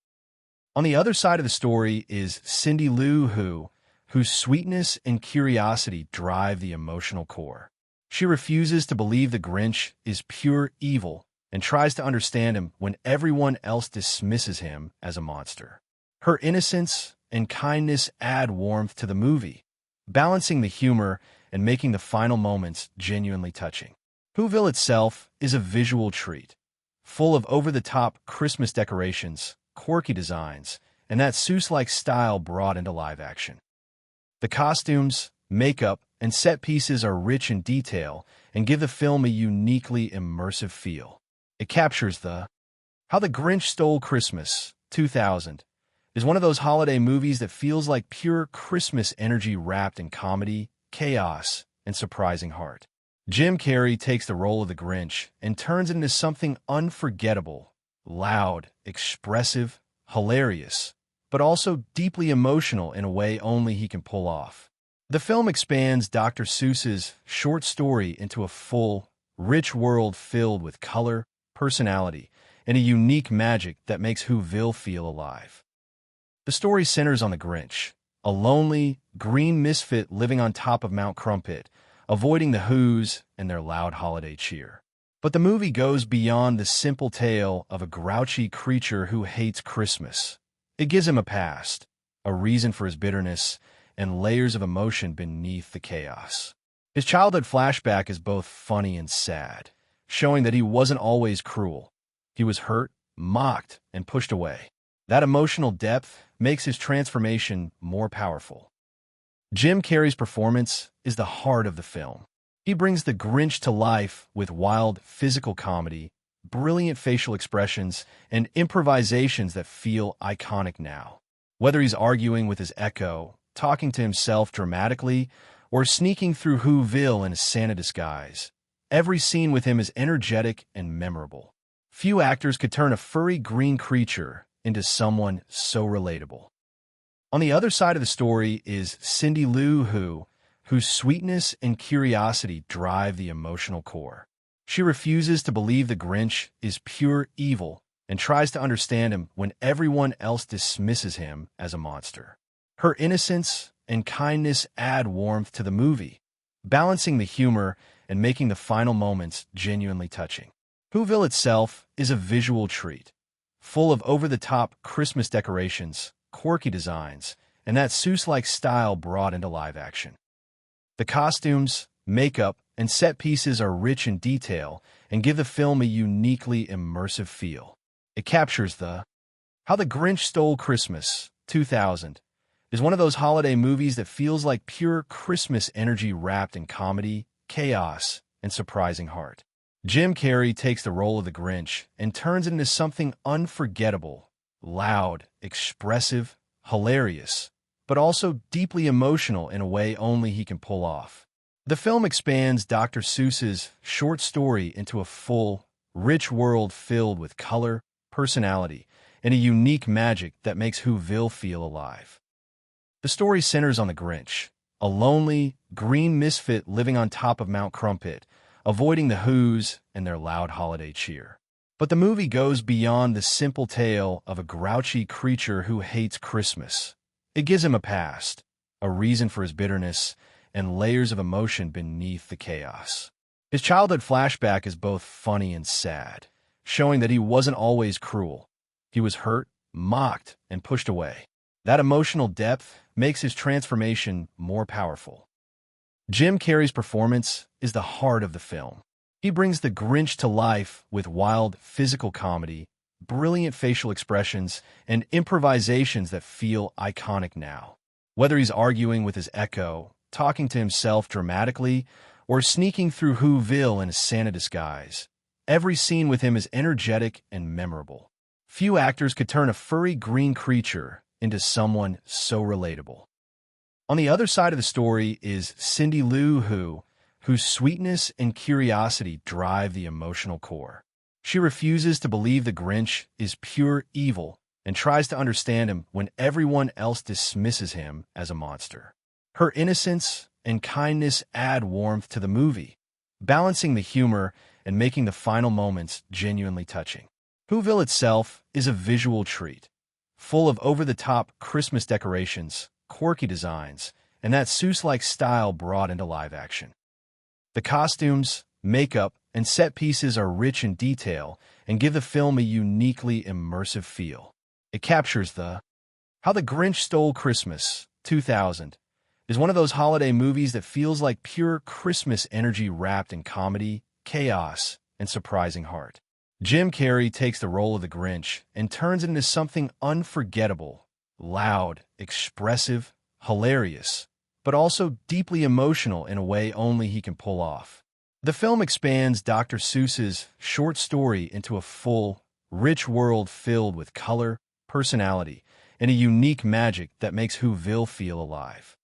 On the other side of the story is Cindy Lou Who, whose sweetness and curiosity drive the emotional core. She refuses to believe the Grinch is pure evil and tries to understand him when everyone else dismisses him as a monster. Her innocence and kindness add warmth to the movie, balancing the humor and making the final moments genuinely touching. Whoville itself is a visual treat, full of over-the-top Christmas decorations, quirky designs, and that Seuss-like style brought into live action. The costumes, makeup, and set pieces are rich in detail and give the film a uniquely immersive feel. It captures How the Grinch Stole Christmas, 2000, is one of those holiday movies that feels like pure Christmas energy wrapped in comedy, chaos, and surprising heart. Jim Carrey takes the role of the Grinch and turns it into something unforgettable, loud, expressive, hilarious, but also deeply emotional in a way only he can pull off. The film expands Dr. Seuss's short story into a full, rich world filled with color, personality, and a unique magic that makes Whoville feel alive. The story centers on the Grinch, a lonely, green misfit living on top of Mount Crumpet, avoiding the Whos and their loud holiday cheer. But the movie goes beyond the simple tale of a grouchy creature who hates Christmas. It gives him a past, a reason for his bitterness, and layers of emotion beneath the chaos. His childhood flashback is both funny and sad, showing that he wasn't always cruel. He was hurt, mocked, and pushed away. That emotional depth makes his transformation more powerful. Jim Carrey's performance is the heart of the film. He brings the Grinch to life with wild physical comedy, brilliant facial expressions, and improvisations that feel iconic now. Whether he's arguing with his echo, talking to himself dramatically, or sneaking through Whoville in a Santa disguise, every scene with him is energetic and memorable. Few actors could turn a furry green creature into someone so relatable. On the other side of the story is Cindy Lou Who, whose sweetness and curiosity drive the emotional core. She refuses to believe the Grinch is pure evil and tries to understand him when everyone else dismisses him as a monster. Her innocence and kindness add warmth to the movie, balancing the humor and making the final moments genuinely touching. Whoville itself is a visual treat, full of over-the-top Christmas decorations, quirky designs, and that Seuss-like style brought into live action. The costumes, makeup, and set pieces are rich in detail and give the film a uniquely immersive feel. It captures How the Grinch Stole Christmas, 2000, is one of those holiday movies that feels like pure Christmas energy wrapped in comedy, chaos, and surprising heart. Jim Carrey takes the role of the Grinch and turns it into something unforgettable, loud, expressive, hilarious, but also deeply emotional in a way only he can pull off. The film expands Dr. Seuss's short story into a full, rich world filled with color, personality, and a unique magic that makes Whoville feel alive. The story centers on the Grinch, a lonely, green misfit living on top of Mount Crumpet, avoiding the Whos and their loud holiday cheer. But the movie goes beyond the simple tale of a grouchy creature who hates Christmas. It gives him a past, a reason for his bitterness, and layers of emotion beneath the chaos. His childhood flashback is both funny and sad, showing that he wasn't always cruel. He was hurt, mocked, and pushed away. That emotional depth makes his transformation more powerful. Jim Carrey's performance is the heart of the film. He brings the Grinch to life with wild physical comedy, brilliant facial expressions, and improvisations that feel iconic now. Whether he's arguing with his echo, talking to himself dramatically, or sneaking through Whoville in a Santa disguise, every scene with him is energetic and memorable. Few actors could turn a furry green creature into someone so relatable. On the other side of the story is Cindy Lou Who, whose sweetness and curiosity drive the emotional core. She refuses to believe the Grinch is pure evil and tries to understand him when everyone else dismisses him as a monster. Her innocence and kindness add warmth to the movie, balancing the humor and making the final moments genuinely touching. Whoville itself is a visual treat, full of over-the-top Christmas decorations, quirky designs, and that Seuss-like style brought into live action. The costumes, makeup, and set pieces are rich in detail and give the film a uniquely immersive feel. It captures How the Grinch Stole Christmas, 2000, is one of those holiday movies that feels like pure Christmas energy wrapped in comedy, chaos, and surprising heart. Jim Carrey takes the role of the Grinch and turns it into something unforgettable, loud, expressive, hilarious, but also deeply emotional in a way only he can pull off. The film expands Dr. Seuss's short story into a full, rich world filled with color, personality, and a unique magic that makes Whoville feel alive.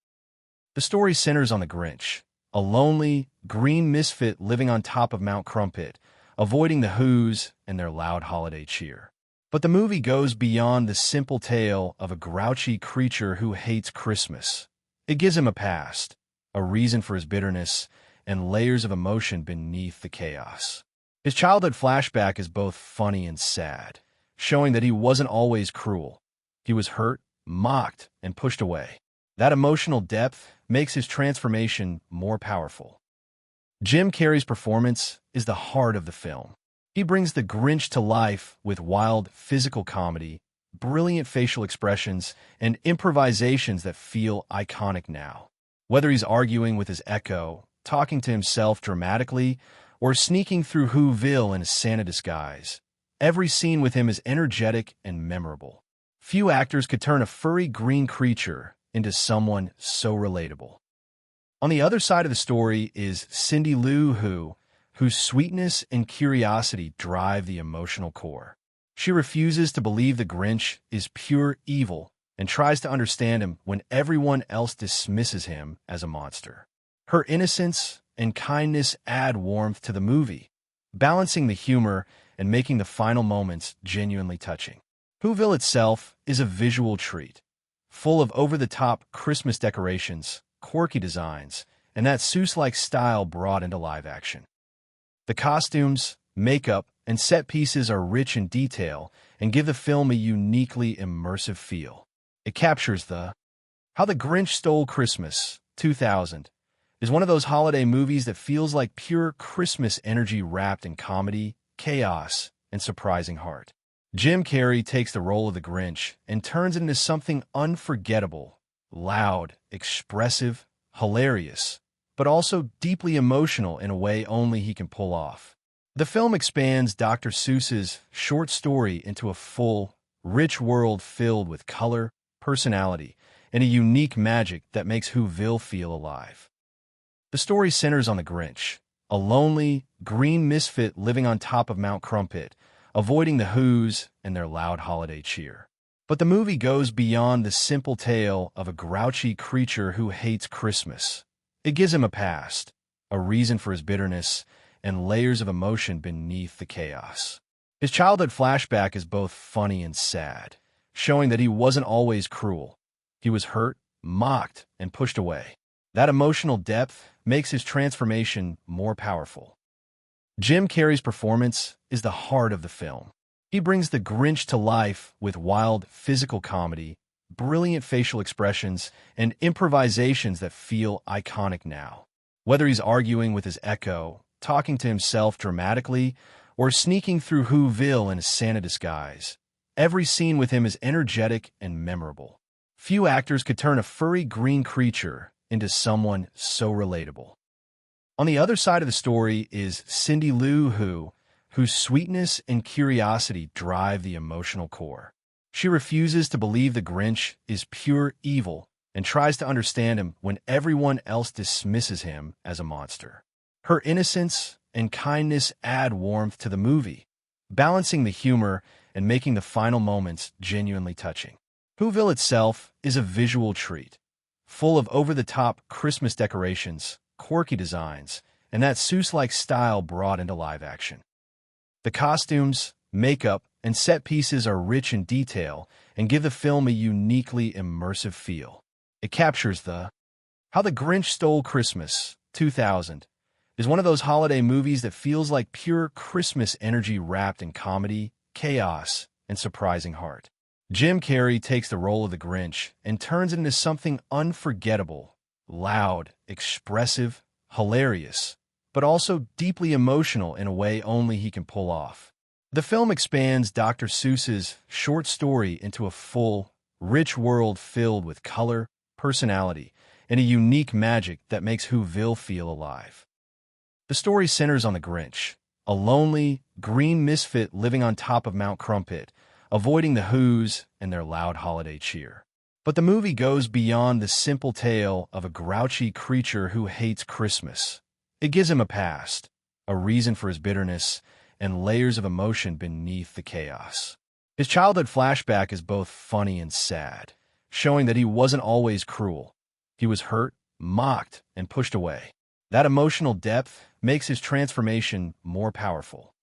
The story centers on the Grinch, a lonely, green misfit living on top of Mount Crumpit, avoiding the Whos and their loud holiday cheer. But the movie goes beyond the simple tale of a grouchy creature who hates Christmas. It gives him a past, a reason for his bitterness, and layers of emotion beneath the chaos. His childhood flashback is both funny and sad, showing that he wasn't always cruel. He was hurt, mocked, and pushed away. That emotional depth makes his transformation more powerful. Jim Carrey's performance is the heart of the film. He brings the Grinch to life with wild physical comedy, brilliant facial expressions, and improvisations that feel iconic now. Whether he's arguing with his echo, talking to himself dramatically, or sneaking through Whoville in a Santa disguise, every scene with him is energetic and memorable. Few actors could turn a furry green creature into someone so relatable. On the other side of the story is Cindy Lou whose sweetness and curiosity drive the emotional core. She refuses to believe the Grinch is pure evil and tries to understand him when everyone else dismisses him as a monster. Her innocence and kindness add warmth to the movie, balancing the humor and making the final moments genuinely touching. Whoville itself is a visual treat, full of over-the-top Christmas decorations, quirky designs, and that Seuss-like style brought into live action. The costumes, makeup, and set pieces are rich in detail and give the film a uniquely immersive feel. It captures How the Grinch Stole Christmas, 2000, is one of those holiday movies that feels like pure Christmas energy wrapped in comedy, chaos, and surprising heart. Jim Carrey takes the role of the Grinch and turns it into something unforgettable, loud, expressive, hilarious, but also deeply emotional in a way only he can pull off. The film expands Dr. Seuss's short story into a full, rich world filled with color, personality, and a unique magic that makes Whoville feel alive. The story centers on the Grinch, a lonely, green misfit living on top of Mount Crumpit, avoiding the Whos and their loud holiday cheer. But the movie goes beyond the simple tale of a grouchy creature who hates Christmas. It gives him a past, a reason for his bitterness, and layers of emotion beneath the chaos. His childhood flashback is both funny and sad, showing that he wasn't always cruel. He was hurt, mocked, and pushed away. That emotional depth makes his transformation more powerful. Jim Carrey's performance is the heart of the film. He brings the Grinch to life with wild physical comedy, brilliant facial expressions, and improvisations that feel iconic now. Whether he's arguing with his echo, talking to himself dramatically, or sneaking through Whoville in a Santa disguise, every scene with him is energetic and memorable. Few actors could turn a furry green creature into someone so relatable. On the other side of the story is Cindy Lou whose sweetness and curiosity drive the emotional core. She refuses to believe the Grinch is pure evil and tries to understand him when everyone else dismisses him as a monster. Her innocence and kindness add warmth to the movie, balancing the humor and making the final moments genuinely touching. Whoville itself is a visual treat, full of over-the-top Christmas decorations, quirky designs, and that Seuss-like style brought into live action. The costumes, makeup, and set pieces are rich in detail and give the film a uniquely immersive feel. It captures How the Grinch Stole Christmas, 2000, is one of those holiday movies that feels like pure Christmas energy wrapped in comedy, chaos, and surprising heart. Jim Carrey takes the role of the Grinch and turns it into something unforgettable, loud, expressive, hilarious, but also deeply emotional in a way only he can pull off. The film expands Dr. Seuss's short story into a full, rich world filled with color, personality, and a unique magic that makes Whoville feel alive. The story centers on the Grinch, a lonely, green misfit living on top of Mount Crumpit, avoiding the Whos and their loud holiday cheer. But the movie goes beyond the simple tale of a grouchy creature who hates Christmas. It gives him a past, a reason for his bitterness, and layers of emotion beneath the chaos. His childhood flashback is both funny and sad, showing that he wasn't always cruel. He was hurt, mocked, and pushed away. That emotional depth makes his transformation more powerful.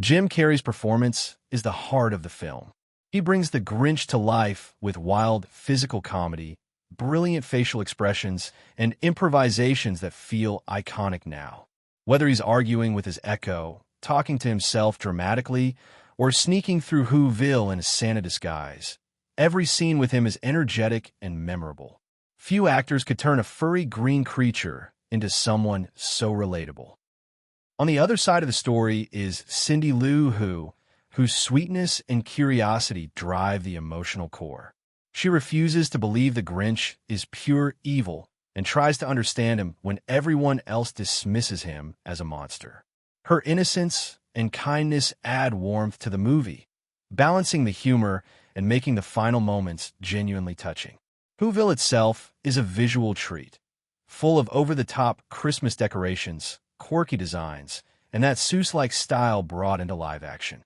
Jim Carrey's performance is the heart of the film. He brings the Grinch to life with wild physical comedy, brilliant facial expressions, and improvisations that feel iconic now. Whether he's arguing with his echo, talking to himself dramatically, or sneaking through Whoville in a Santa disguise, every scene with him is energetic and memorable. Few actors could turn a furry green creature into someone so relatable. On the other side of the story is Cindy Lou whose sweetness and curiosity drive the emotional core. She refuses to believe the Grinch is pure evil and tries to understand him when everyone else dismisses him as a monster. Her innocence and kindness add warmth to the movie, balancing the humor and making the final moments genuinely touching. Whoville itself is a visual treat, full of over-the-top Christmas decorations, quirky designs, and that Seuss-like style brought into live action.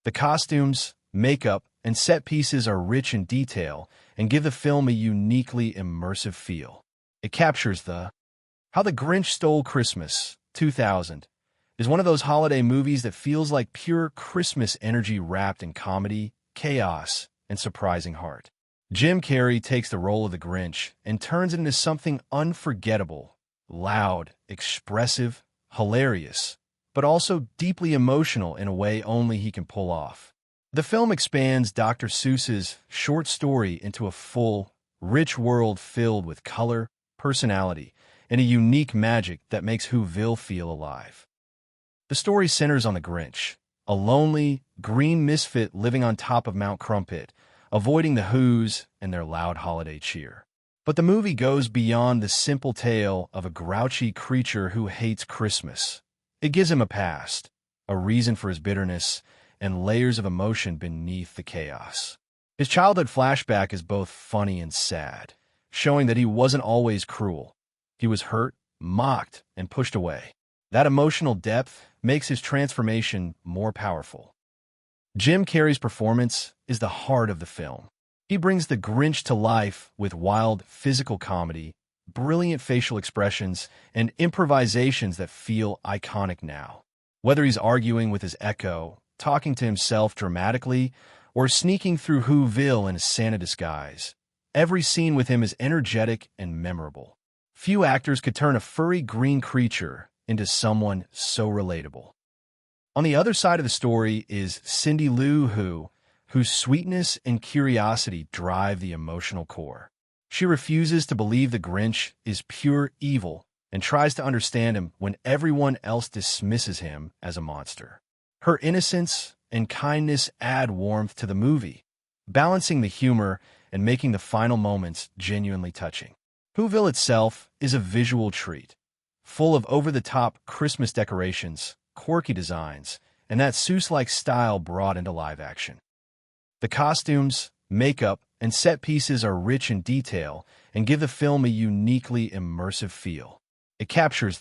The costumes, makeup, and set pieces are rich in detail and give the film a uniquely immersive feel. It captures How the Grinch Stole Christmas, 2000, is one of those holiday movies that feels like pure Christmas energy wrapped in comedy, chaos, and surprising heart. Jim Carrey takes the role of the Grinch and turns it into something unforgettable, loud, expressive, hilarious, but also deeply emotional in a way only he can pull off. The film expands Dr. Seuss's short story into a full, rich world filled with color, personality, and a unique magic that makes Whoville feel alive. The story centers on the Grinch, a lonely, green misfit living on top of Mount Crumpit, avoiding the Whos and their loud holiday cheer. But the movie goes beyond the simple tale of a grouchy creature who hates Christmas. It gives him a past, a reason for his bitterness, and layers of emotion beneath the chaos. His childhood flashback is both funny and sad, showing that he wasn't always cruel. He was hurt, mocked, and pushed away. That emotional depth makes his transformation more powerful. Jim Carrey's performance is the heart of the film. He brings the Grinch to life with wild physical comedy, brilliant facial expressions, and improvisations that feel iconic now. Whether he's arguing with his echo, talking to himself dramatically, or sneaking through Whoville in a Santa disguise, every scene with him is energetic and memorable. Few actors could turn a furry green creature into someone so relatable. On the other side of the story is Cindy Lou whose sweetness and curiosity drive the emotional core. She refuses to believe the Grinch is pure evil and tries to understand him when everyone else dismisses him as a monster. Her innocence and kindness add warmth to the movie, balancing the humor and making the final moments genuinely touching. Whoville itself is a visual treat, full of over-the-top Christmas decorations, quirky designs, and that Seuss-like style brought into live action. The costumes, makeup, and set pieces are rich in detail and give the film a uniquely immersive feel. It captures